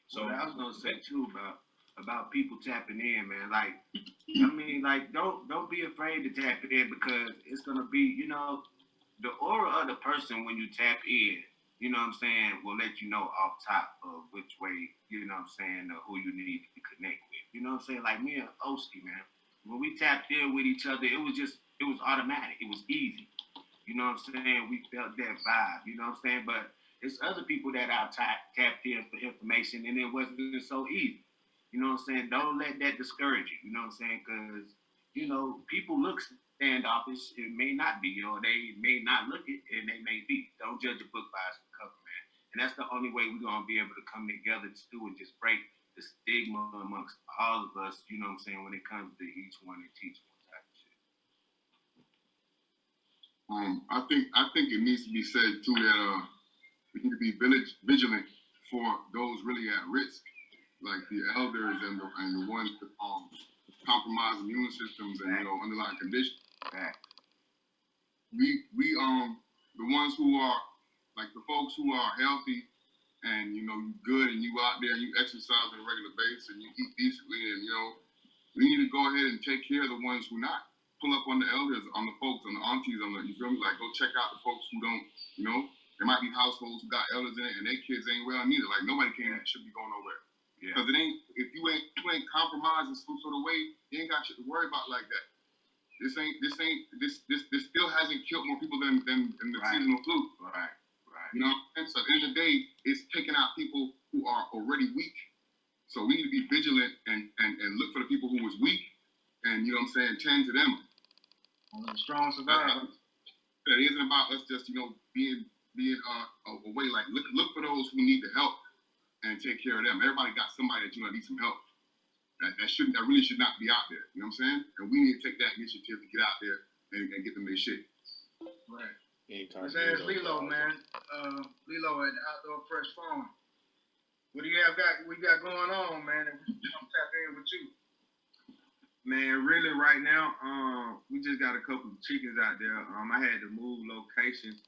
So what I was gonna say too about people tapping in, man. Like, I mean, like don't be afraid to tap it in because it's gonna be, you know, the aura of the person when you tap in. You know what I'm saying, will let you know off top of which way, you know what I'm saying, or who you need to connect with. You know what I'm saying? Like me and Oski, man, when we tapped in with each other, it was automatic. It was easy. You know what I'm saying? We felt that vibe, you know what I'm saying? But it's other people that I've tapped in for information and it wasn't so easy. You know what I'm saying? Don't let that discourage you, you know what I'm saying? Because, you know, people look standoffish, it may not be, or they may not look it, and they may be. Don't judge a book by its cover, man. And that's the only way we're gonna be able to come together to and just break the stigma amongst all of us, you know what I'm saying, when it comes to each one and teach one type of shit. I think it needs to be said too that we need to be vigilant for those really at risk, like the elders and the ones with compromised immune systems and you know underlying conditions. We the ones who are like the folks who are healthy and you know you good and you out there and you exercise on a regular basis and you eat decently and you know we need to go ahead and take care of the ones who not. Pull up on the elders, on the folks, on the aunties, on the you feel me? Like go check out the folks who don't, you know, there might be households who got elders in it and their kids ain't well neither. Like nobody should be going nowhere. Because it ain't if you ain't compromised in some sort of way, you ain't got shit to worry about like that. This still hasn't killed more people than the seasonal flu. Right. You know, and so at the end of the day, it's taking out people who are already weak. So we need to be vigilant and look for the people who was weak and you know what I'm saying, tend to them. Strong survivor. It isn't about us just, you know, being away. Like look for those who need the help and take care of them. Everybody got somebody that you know needs some help. that really should not be out there. You know what I'm saying? And we need to take that initiative to get out there and get them their shit. Right. Anytime. Let's ask Lilo, man. Lilo at the Outdoor Fresh Farm. What do you got going on, man? And we come tap in with you. Man, really right now, we just got a couple of chickens out there. I had to move locations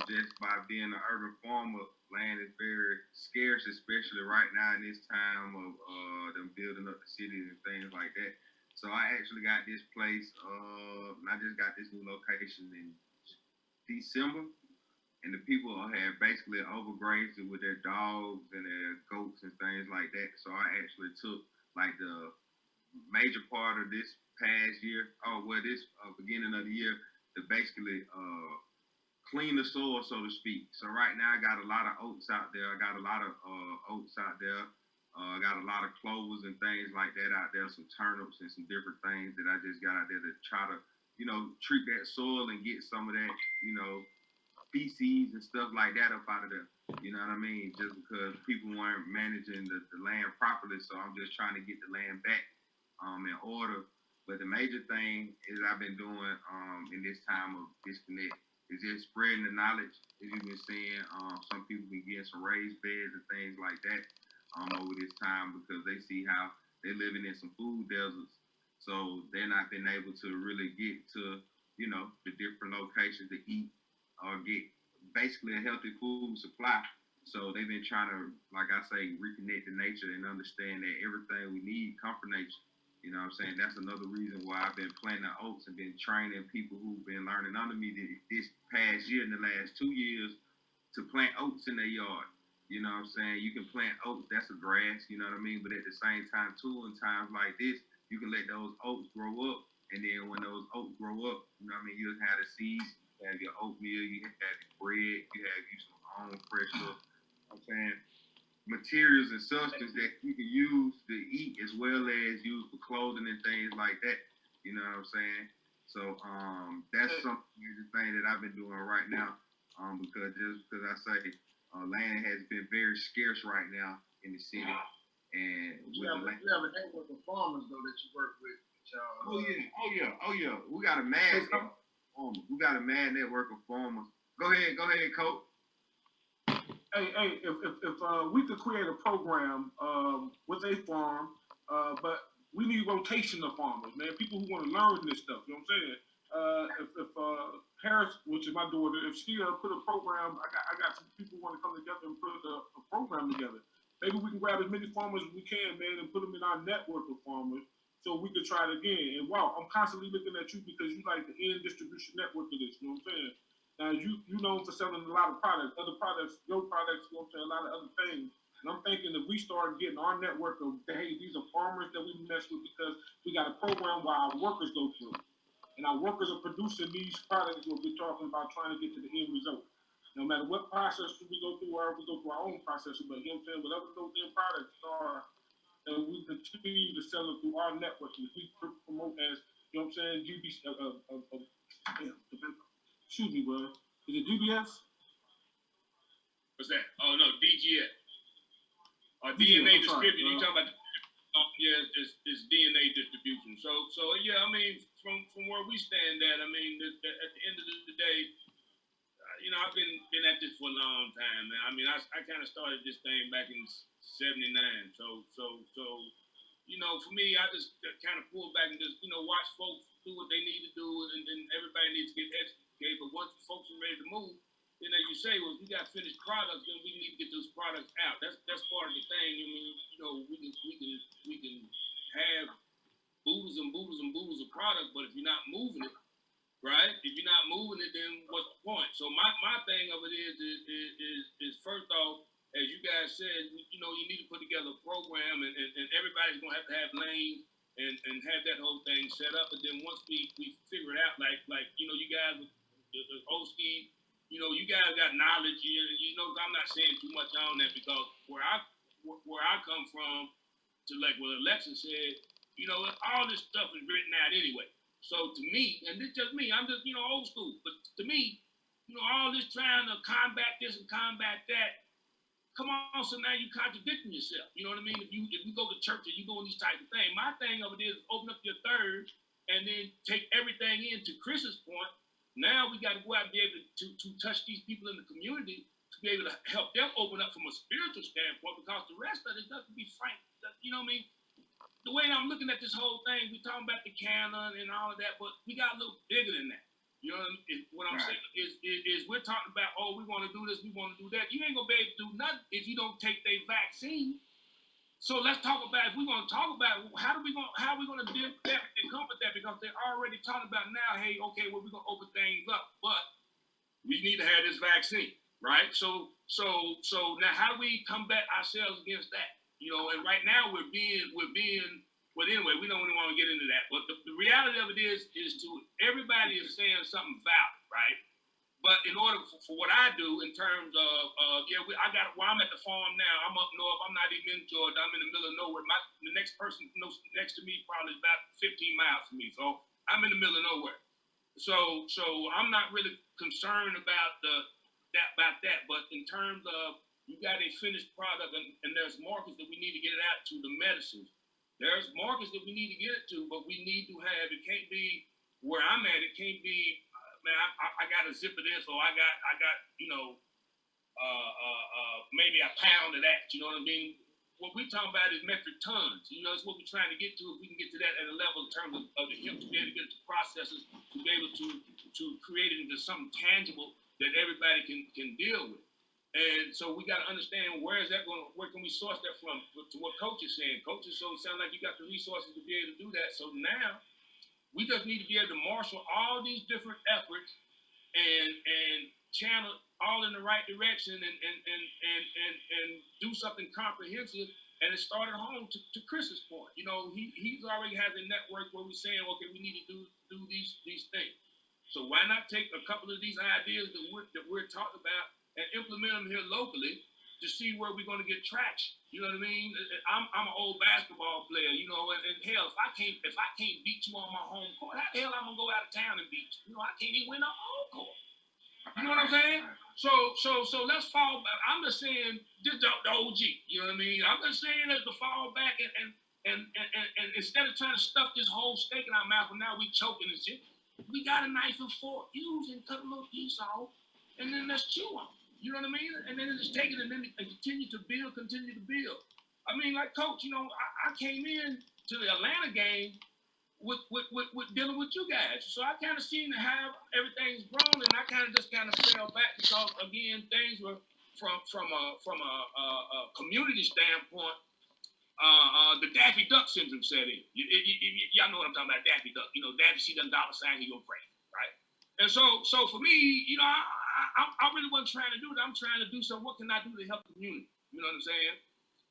just by being an urban farmer. Land is very scarce, especially right now in this time of them building up the cities and things like that. So I actually got this place, and I just got this new location in December, and the people have basically overgrazed it with their dogs and their goats and things like that. So I actually took like the major part of this past year, this beginning of the year, to basically clean the soil, so to speak. So right now I got a lot of oats out there. I got a lot of oats out there. I got a lot of clovers and things like that out there, some turnips and some different things that I just got out there to try to, treat that soil and get some of that, feces and stuff like that up out of there. You know what I mean? Just because people weren't managing the land properly, so I'm just trying to get the land back in order. But the major thing is I've been doing in this time of disconnect is just spreading the knowledge. As you've been seeing, some people been getting some raised beds and things like that over this time because they see how they're living in some food deserts. So they're not been able to really get to, the different locations to eat or get basically a healthy food supply. So they've been trying to, like I say, reconnect to nature and understand that everything we need come from nature. You know what I'm saying? That's another reason why I've been planting oats and been training people who've been learning under me this past year, in the last 2 years, to plant oats in their yard. You know what I'm saying? You can plant oats, that's a grass, you know what I mean? But at the same time, too, in times like this, you can let those oats grow up. And then when those oats grow up, you know what I mean? You'll have the seeds, you have your oatmeal, you have your bread, you have some own fresh stuff. You know what I'm saying? Materials and substance that you can use to eat as well as use for clothing and things like that. You know what I'm saying? So that's something the thing that I've been doing right now. Because I say land has been very scarce right now in the city. And you have a network of farmers though that you work with. Oh yeah. We got a mad farmers. We got a mad network of farmers. Go ahead, Coach. Hey, if we could create a program with a farm, but we need rotation of farmers, man. People who want to learn this stuff. You know what I'm saying? If Harris, which is my daughter, if she put a program, I got some people who want to come together and put a program together. Maybe we can grab as many farmers as we can, man, and put them in our network of farmers so we could try it again. And wow, I'm constantly looking at you because you like the end distribution network of this. You know what I'm saying? Now, you known for selling a lot of products, other products, your products, you know what I'm saying, a lot of other things. And I'm thinking if we start getting our network of, hey, these are farmers that we mess with because we got a program where our workers go through. And our workers are producing these products what we're talking about trying to get to the end result. No matter what process we go through, or we go through our own process, but you know what I'm saying, whatever those end products are, that we continue to sell them through our network. And we promote as, you know what I'm saying, excuse me, bro. Is it DBS? What's that? Oh no, DGS. Or DNA distribution. You talking about? It's DNA distribution. So yeah, I mean, from where we stand at, I mean, at the end of the day, I've been at this for a long time, man. I mean, I kind of started this thing back in '79. So for me, I just kind of pulled back and just watch folks do what they need to do, and everybody needs to get educated. But once folks are ready to move, then as you say, well, if we got finished products, then we need to get those products out. That's part of the thing. I mean, we can have boodles and boodles of product, but if you're not moving it, right? If you're not moving it, then what's the point? So my thing of it is first off, as you guys said, you need to put together a program, and everybody's gonna have to have lanes and have that whole thing set up. But then once we figure it out, like you guys with the OSCE, you guys got knowledge. I'm not saying too much on that because where I come from, to like what Alexis said, all this stuff is written out anyway. So to me, and this just me, I'm just old school. But to me, all this trying to combat this and combat that, come on, so now you contradicting yourself. You know what I mean? If you go to church and you doing these types of things, my thing of it is open up your third and then take everything in. To Chris's point, now we got to go out and be able to touch these people in the community to be able to help them open up from a spiritual standpoint, because the rest of it doesn't be frank. You know what I mean? The way I'm looking at this whole thing, we talking about the canon and all of that, but we got a little bigger than that. You know what I'm saying? Is we're talking about, oh, we want to do this, we want to do that. You ain't gonna be able to do nothing if you don't take their vaccine. So let's talk about, if we're gonna talk about how are we gonna deal with that and comfort that, because they're already talking about now, hey, okay, well, we're gonna open things up, but we need to have this vaccine, right? So now how do we combat ourselves against that? You know, and right now we're being well, anyway, we don't really want to get into that. But the reality of it is to everybody is saying something valid, right? But in order for what I do in terms of, I'm at the farm now. I'm up north. I'm not even in Georgia. I'm in the middle of nowhere. The next person next to me probably is about 15 miles from me. So I'm in the middle of nowhere. So I'm not really concerned about that. But in terms of, you got a finished product and there's markets that we need to get it out to, the medicines. There's markets that we need to get it to, but we need to have, it can't be where I'm at. It can't be, man, I got a zip of this, or I got, maybe a pound of that. You know what I mean? What we talking about is metric tons. You know, it's what we're trying to get to. If we can get to that at a level in terms of the hemp, to be able to get to processes, to be able to create it into something tangible that everybody can deal with. And so we got to understand, where can we source that from? To what Coach is saying. Coach is sound like you got the resources to be able to do that. So now we just need to be able to marshal all these different efforts and channel all in the right direction and do something comprehensive. And it started home to Chris's point. You know, he's already has a network where we're saying, okay, we need to do these things. So why not take a couple of these ideas that we're talking about and implement them here locally to see where we're going to get traction? You know what I mean? I'm an old basketball player, you know, and hell, if I can't beat you on my home court, how the hell I'm gonna go out of town and beat you? You know, I can't even win a home court. You know what I'm saying? So let's fall back. I'm just saying, just the OG. You know what I mean? I'm just saying that to fall back and instead of trying to stuff this whole steak in our mouth, and now we choking and shit, we got a knife and fork. Use and cut a little piece off, and then let's chew on it. You know what I mean? And then just take it and then continue to build. I mean, like Coach, you know, I came in to the Atlanta game with dealing with you guys. So I kind of seen how everything's grown, and I kind of fell back because, again, things were from a community standpoint. The Daffy Duck syndrome set in. Y'all know what I'm talking about, Daffy Duck. You know, Daffy see them dollar sign, he go crazy, right? And so for me, you know, I really wasn't trying to do that. I'm trying to do something. What can I do to help the community? You know what I'm saying?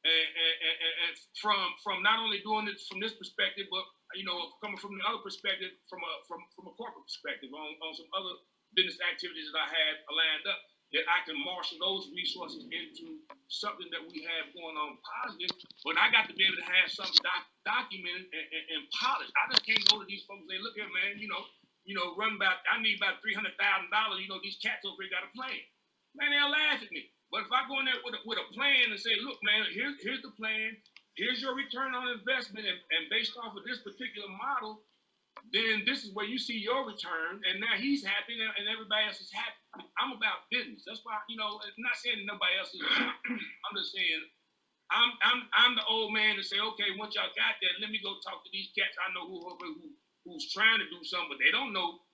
And from not only doing it from this perspective, but, you know, coming from the other perspective, from a corporate perspective, on some other business activities that I had lined up, that I can marshal those resources into something that we have going on positive. But I got to be able to have something documented and polished. I just can't go to these folks and say, look here, man, I need about $300,000. You know, these cats over here got a plan. Man, they'll laugh at me. But if I go in there with a plan and say, look, man, here's the plan. Here's your return on investment. And based off of this particular model, then this is where you see your return. And now he's happy and everybody else is happy. I'm about business. That's why, you know, I'm not saying that nobody else is. I'm just saying I'm the old man to say, okay, once y'all got that, let me go talk to these cats. I know who's trying to do something, but they don't know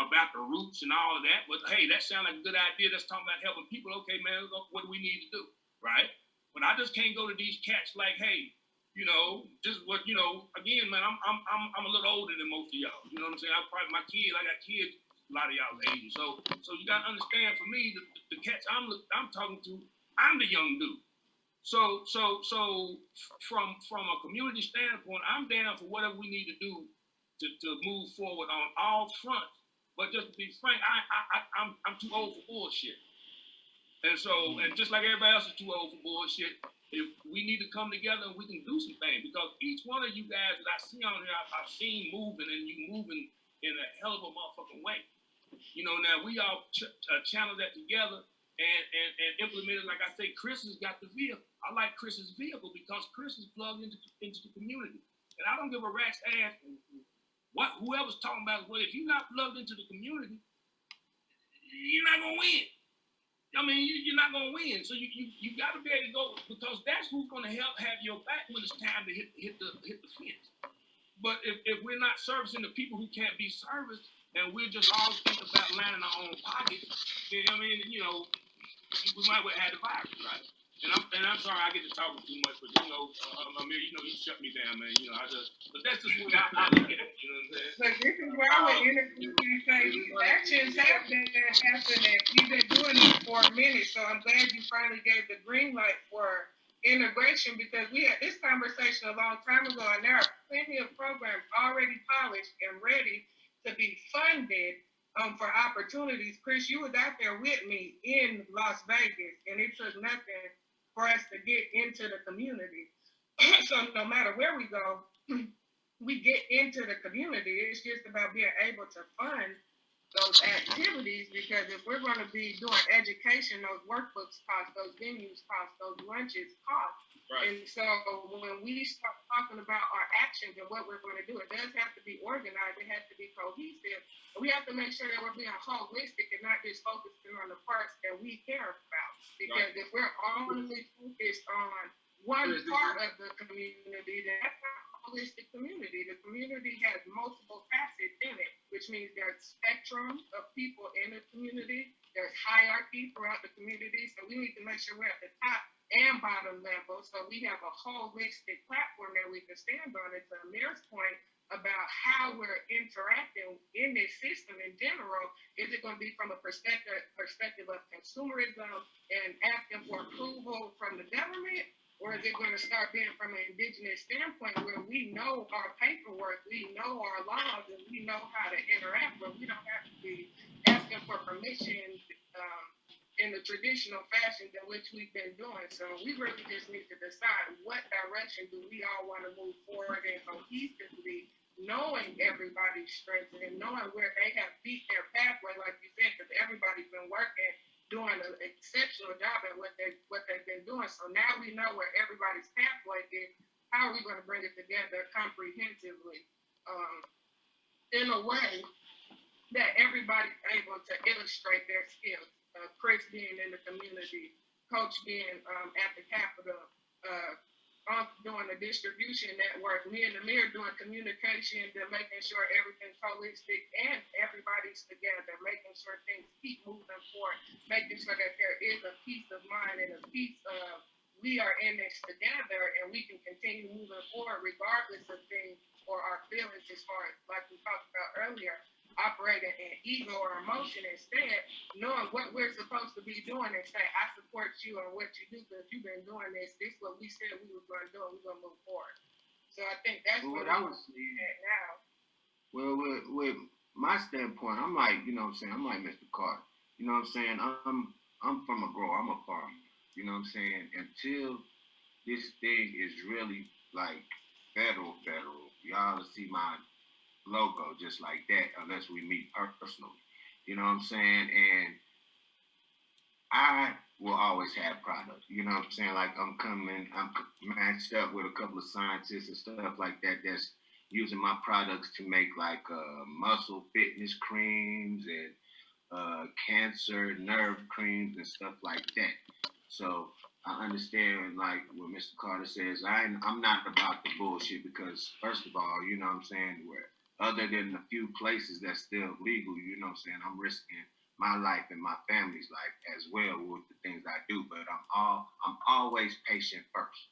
about the roots and all of that. But hey, that sounds like a good idea. Let's talk about helping people. Okay, man, what do we need to do, right? But I just can't go to these cats like, hey, you know, just what, you know, again, man, I'm a little older than most of y'all. You know what I'm saying? I got kids, a lot of y'all's ages. So you gotta understand, for me, the cats I'm talking to, I'm the young dude. So from a community standpoint, I'm down for whatever we need to do to move forward on all fronts. But just to be frank, I'm too old for bullshit. And so, and just like everybody else is too old for bullshit, if we need to come together and we can do some things, because each one of you guys that I see on here, I've seen moving, and you moving in a hell of a motherfucking way. You know, now we all channel that together and implement it. Like I say, Chris has got the vehicle. I like Chris's vehicle because Chris is plugged into the community. And I don't give a rat's ass what whoever's talking about. Well, if you're not plugged into the community, you're not gonna win. I mean, you're not gonna win. So you got to be able to go because that's who's gonna help have your back when it's time to hit the fence. But if we're not servicing the people who can't be serviced, and we're just all thinking about lining our own pockets, then I mean, we might well have the virus, right? And I'm sorry I get to talking too much, but Amir, you shut me down, man. But that's just what I look at it. You know what I'm saying? But this is where I would interview and say these actions have been happening. We've been doing this for a minute, so I'm glad you finally gave the green light for integration because we had this conversation a long time ago, and there are plenty of programs already polished and ready to be funded for opportunities. Chris, you was out there with me in Las Vegas, and it took nothing for us to get into the community. So no matter where we go, we get into the community. It's just about being able to fund those activities because if we're going to be doing education, those workbooks cost, those venues cost, those lunches cost. Right. And so when we start talking about our actions and what we're going to do, it does have to be organized. It has to be cohesive. We have to make sure that we're being holistic and not just focusing on the parts that we care about. Because if we're only focused on one part of the community, then that's not a holistic community. The community has multiple facets in it, which means there's spectrum of people in the community. There's hierarchy throughout the community. So we need to make sure we're at the top and bottom level. So we have a holistic platform that we can stand on. And to Amir's point about how we're interacting in this system in general, is it going to be from a perspective of consumerism and asking for approval from the government? Or is it going to start being from an indigenous standpoint where we know our paperwork, we know our laws, and we know how to interact, but we don't have to be asking for permission in the traditional fashions in which we've been doing. So we really just need to decide what direction do we all want to move forward in cohesively, knowing everybody's strengths and knowing where they have beat their pathway, like you said, because everybody's been working, doing an exceptional job at what they've been doing. So now we know where everybody's pathway is. How are we going to bring it together comprehensively in a way that everybody's able to illustrate their skills? Chris being in the community, Coach being at the Capitol, doing the distribution network, me and Amir doing communication, and making sure everything's holistic and everybody's together, making sure things keep moving forward, making sure that there is a peace of mind and a peace of we are in this together and we can continue moving forward regardless of things or our feelings as far as, like we talked about earlier, operating in ego or emotion, instead knowing what we're supposed to be doing and say, I support you on what you do because you've been doing this. This is what we said we were going to do and we're going to move forward. So I think that's what I was saying now. Well, with my standpoint, I'm like, I'm like Mr. Carter. You know what I'm saying? I'm from a grower. I'm a farmer. You know what I'm saying? Until this thing is really like federal, y'all see my logo just like that unless we meet personally. You know what I'm saying? And I will always have products. You know what I'm saying? Like I'm matched up with a couple of scientists and stuff like that that's using my products to make like muscle fitness creams and cancer nerve creams and stuff like that. So I understand like what Mr. Carter says. I'm not about the bullshit because first of all, you know what I'm saying, where other than a few places that's still legal, you know what I'm saying, I'm risking my life and my family's life as well with the things I do, but I'm always patient first.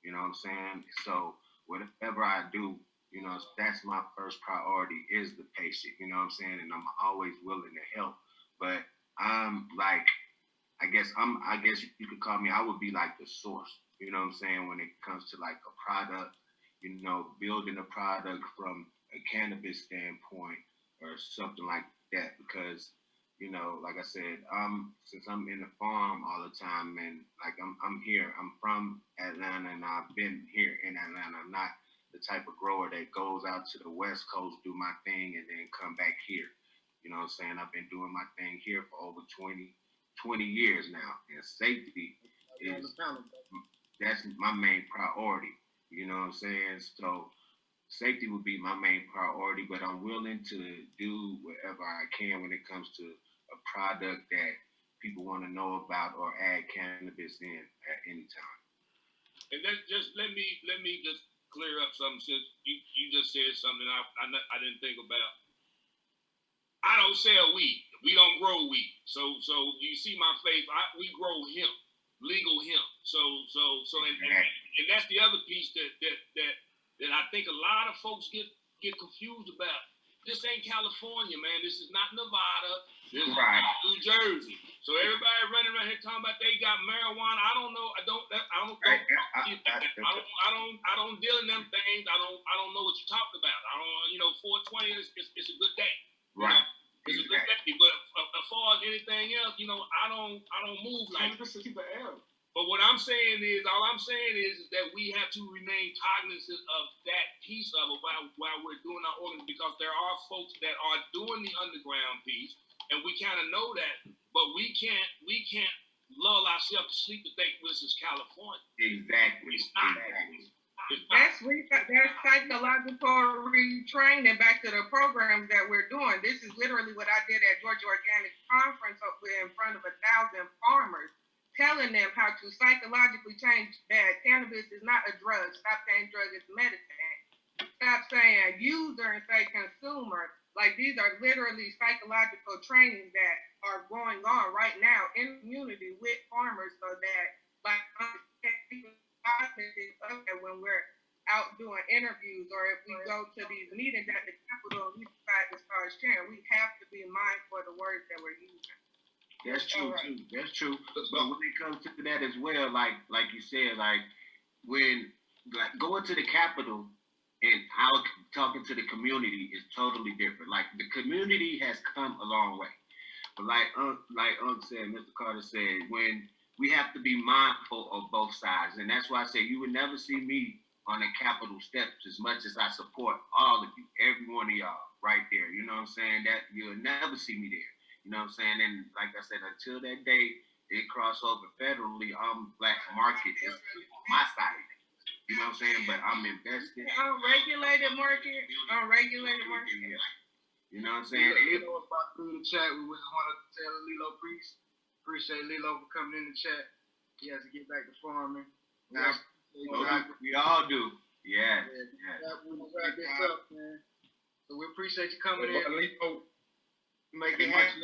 You know what I'm saying? So whatever I do, that's my first priority is the patient, you know what I'm saying? And I'm always willing to help. But I'm like, I guess you could call me, I would be like the source, you know what I'm saying, when it comes to like a product, building a product from a cannabis standpoint or something like that, because like I said, since I'm in the farm all the time and like I'm here, I'm from Atlanta and I've been here in Atlanta. I'm not the type of grower that goes out to the West Coast, do my thing and then come back here. You know what I'm saying? I've been doing my thing here for over 20 20 years now, and safety is that's my main priority. You know what I'm saying? So safety would be my main priority, but I'm willing to do whatever I can when it comes to a product that people want to know about or add cannabis in at any time. And let me just clear up something, since you just said something I didn't think about. I don't sell weed. We don't grow weed. So you see my face. We grow hemp, legal hemp. So and that's the other piece that I think a lot of folks get confused about. This ain't California, man. This is not Nevada. This is New Jersey. So everybody running around here talking about they got marijuana. I don't know. I don't deal in them things. I don't know what you're talking about. 420 is a good day. Right. It's a good day. But as far as anything else, I don't move like this. But what I'm saying is, all I'm saying is that we have to remain cognizant of that piece of it while we're doing our organs, because there are folks that are doing the underground piece, and we kind of know that, but we can't lull ourselves to sleep to think this is California. Exactly. It's not. Exactly. That's psychological retraining back to the programs that we're doing. This is literally what I did at Georgia Organic Conference up in front of 1,000 farmers, telling them how to psychologically change that cannabis is not a drug. Stop saying drug is medicine. Stop saying user and say consumer. Like, these are literally psychological trainings that are going on right now in the community with farmers, so that when we're out doing interviews, or if we go to these meetings at the Capitol and we decide to start sharing, we have to be mindful of the words that we're using. That's true too. That's true. But when it comes to that as well, like you said, when going to the Capitol and talking to the community is totally different. Like, the community has come a long way, but like said, Mr. Carter said, when we have to be mindful of both sides, and that's why I say you would never see me on the Capitol steps as much as I support all of you, every one of y'all right there. You know what I'm saying? That you'll never see me there. You know what I'm saying? And like I said, until that day it cross over federally, black market is my side. You know what I'm saying? But I'm invested. Unregulated market. Yeah. You know what I'm saying? Lilo was about through the chat. We just want to tell Lilo appreciate Lilo for coming in the chat. He has to get back to farming. We all do. Yes. We'll wrap this up, man. So we appreciate you coming in. Make it happen.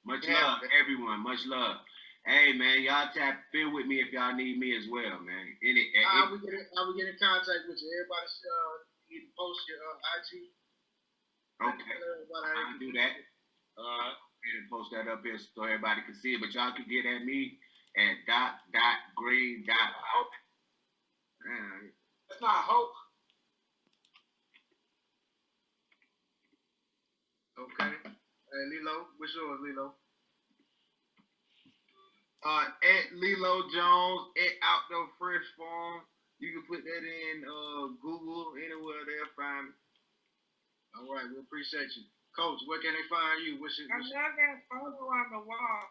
Much love, everyone. Much love. Hey, man, y'all tap in with me if y'all need me as well, man. How we get in contact with you? Everybody need to post your IG. Okay. I'll do that. And post that up here so everybody can see it. But y'all can get at me at .green.hope. That's not hope. Okay. Hey, Lilo, what's yours, Lilo? At Lilo Jones at Outdoor Fresh Farm. You can put that in Google, anywhere they'll find me. All right, we appreciate you. Coach, where can they find you? I love that photo on the wall.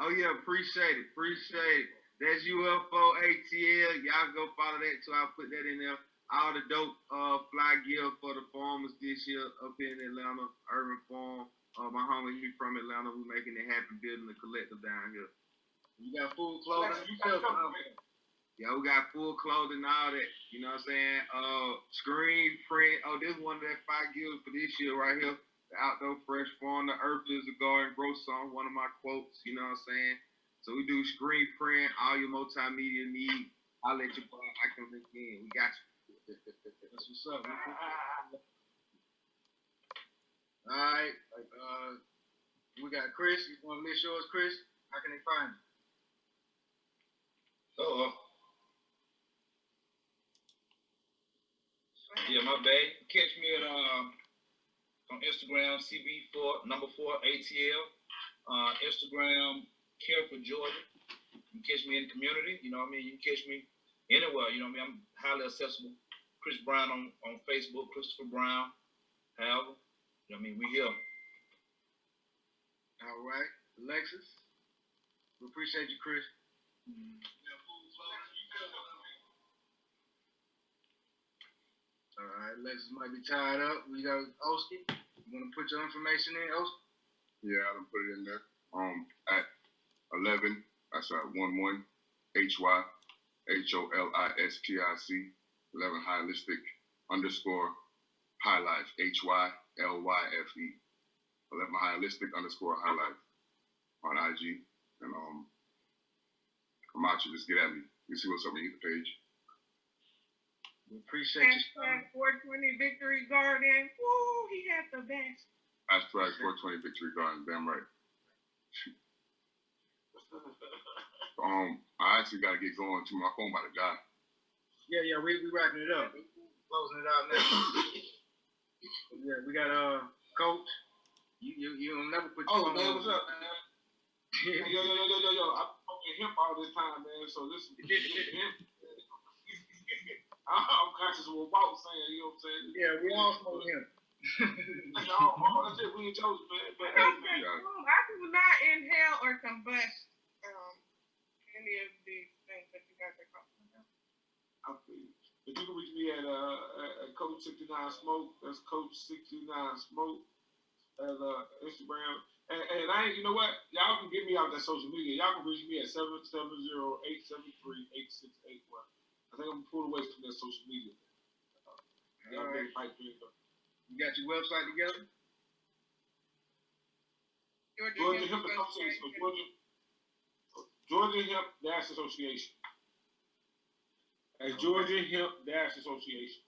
Oh yeah, appreciate it. That's UFO ATL. Y'all go follow that too. I'll put that in there. All the dope fly gear for the farmers this year up in Atlanta, Urban Farm. My homie, he from Atlanta. We're making it happen, building a collective down here. You got full clothing? Yeah, we got full clothing, all that. You know what I'm saying? Screen print. Oh, this is one of that 5 gears for this year right here. The Outdoor Fresh Farm. The earth is a garden, grow some. One of my quotes. You know what I'm saying? So we do screen print, all your multimedia needs. I'll let you buy. I can link in. We got you. That's what's up. All right. We got Chris. You want to list yours, Chris? How can they find you? Yeah, my bad. Catch me at on Instagram, CB4 ATL. Instagram, Care for Georgia. You can catch me in the community. You know what I mean? You can catch me anywhere. You know what I mean? I'm highly accessible. Chris Brown on Facebook, Christopher Brown. However, you know what I mean? We here. All right. Alexis, we appreciate you, Chris. All right, Alexis might be tied up. We got Oski. You want to put your information in, Oski? Yeah, I done put it in there. At 11, that's at 11 HYHOLISTIC 11 holistic underscore high life HYLYFE 11 holistic underscore high life on IG, and I'm out you. Just get at me. You see what's up when you hit the page. We appreciate you. Hashtag 420 Victory Garden. Woo, he had the best. Hashtag 420 Victory Garden. Damn right. I actually got to get going to my phone about to die. Yeah, we wrapping it up. Closing it out now. Yeah, we got Coach. You don't never put your Oh man, what's up, man? Yo. I've been hemp all this time, man. So this hemp. I'm conscious of what Walt was saying. You know what I'm saying? Yeah, we all smoke him. That's it. We ain't chosen, man. But I do not inhale or combust any of these things that you guys are talking about. if you can reach me at Coach 69 Smoke, that's Coach 69 Smoke at Instagram. And I ain't, you know what? Y'all can get me out that social media. Y'all can reach me at 770-873-8681. I think I'm gonna pull away from that social media. All right. You got your website together? Georgia Hemp Association. Georgia Hemp Dash Association. Georgia Hemp Dash Association.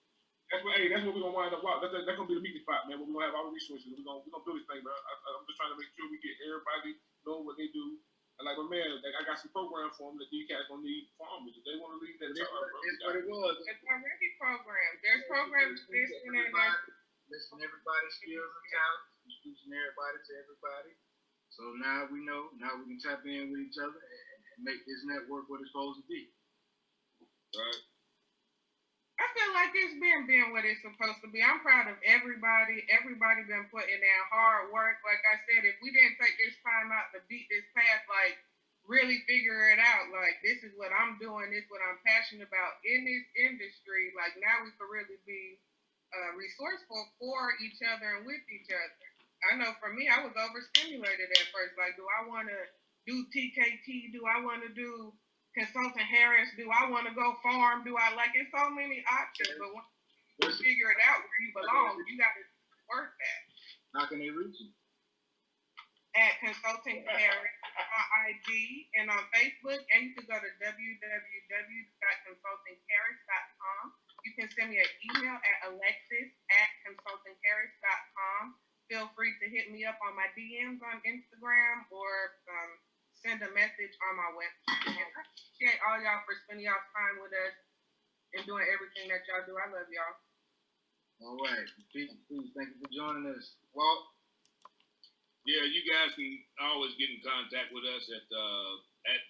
That's what we're gonna wind up. That's gonna be the meeting spot, man. Where we're gonna have all the resources. We're gonna build this thing, bro. I'm just trying to make sure we get everybody knowing what they do. And like my man, like, I got some programs for them that these cats gonna need farmers. If they want to leave that, It's what it was. It's already programmed. There's programs listed in there. Listen to everybody's skills and talents, introducing everybody to everybody. So now we know. Now we can tap in with each other and make this network what it's supposed to be. Right. I feel like it's been what it's supposed to be. I'm proud of everybody. Everybody been putting in hard work. Like I said, if we didn't take this time out to beat this path, like really figure it out, like this is what I'm doing, this is what I'm passionate about in this industry, like now we could really be resourceful for each other and with each other. I know for me, I was overstimulated at first. Like, do I want to do TKT? Do I want to do Consultant Harris? Do I want to go farm? Do I like? It's so many options, but once you figure it out where you belong, you got to work that. How can they reach you? At Consulting Harris on IG and on Facebook, and you can go to www.consultingharris.com. You can send me an email at alexis@consultingharris.com. Feel free to hit me up on my DMs on Instagram or send a message on my website. And I appreciate all y'all for spending y'all time with us and doing everything that y'all do. I love y'all. All right. Please, thank you for joining us. Walt? Yeah, you guys can always get in contact with us at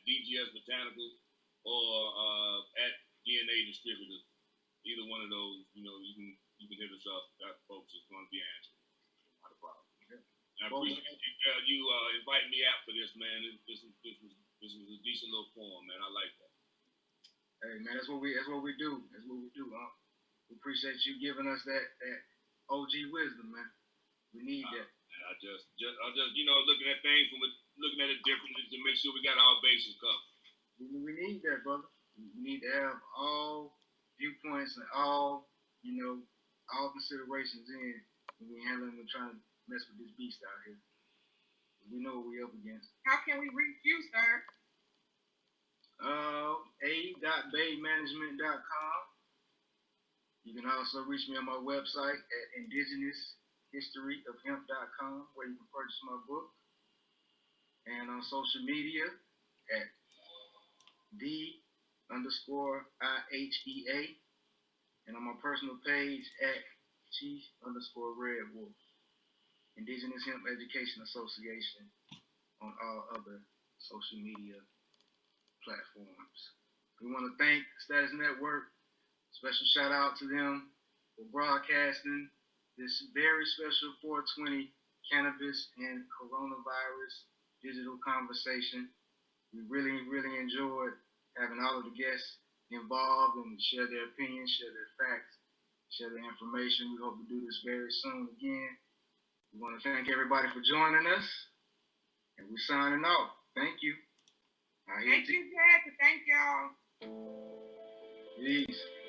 DGS Botanicals or at DNA Distributors. Either one of those, you can hit us up. That folks is going to be answered. Not a problem. I appreciate you inviting me out for this, man. This was a decent little forum, man. I like that. Hey, man, that's what we do. That's what we do, huh? We appreciate you giving us that OG wisdom, man. We need that. I just looking at things looking at it differently to make sure we got all bases covered. We need that, brother. We need to have all viewpoints and all considerations in when we're handling and trying to mess with this beast out here. We know what we're up against. How can we reach you, sir? a.baymanagement.com. You can also reach me on my website at indigenoushistoryofhemp.com, where you can purchase my book. And on social media at _IHEA. And on my personal page at Chief_Red Wolf. Indigenous Hemp Education Association on all other social media platforms. We want to thank Status Network. Special shout out to them for broadcasting this very special 420 cannabis and coronavirus digital conversation. We really, really enjoyed having all of the guests involved and share their opinions, share their facts, share their information. We hope to do this very soon again. We want to thank everybody for joining us, and we're signing off. Thank you. Thank you, Jack. Thank y'all. Peace.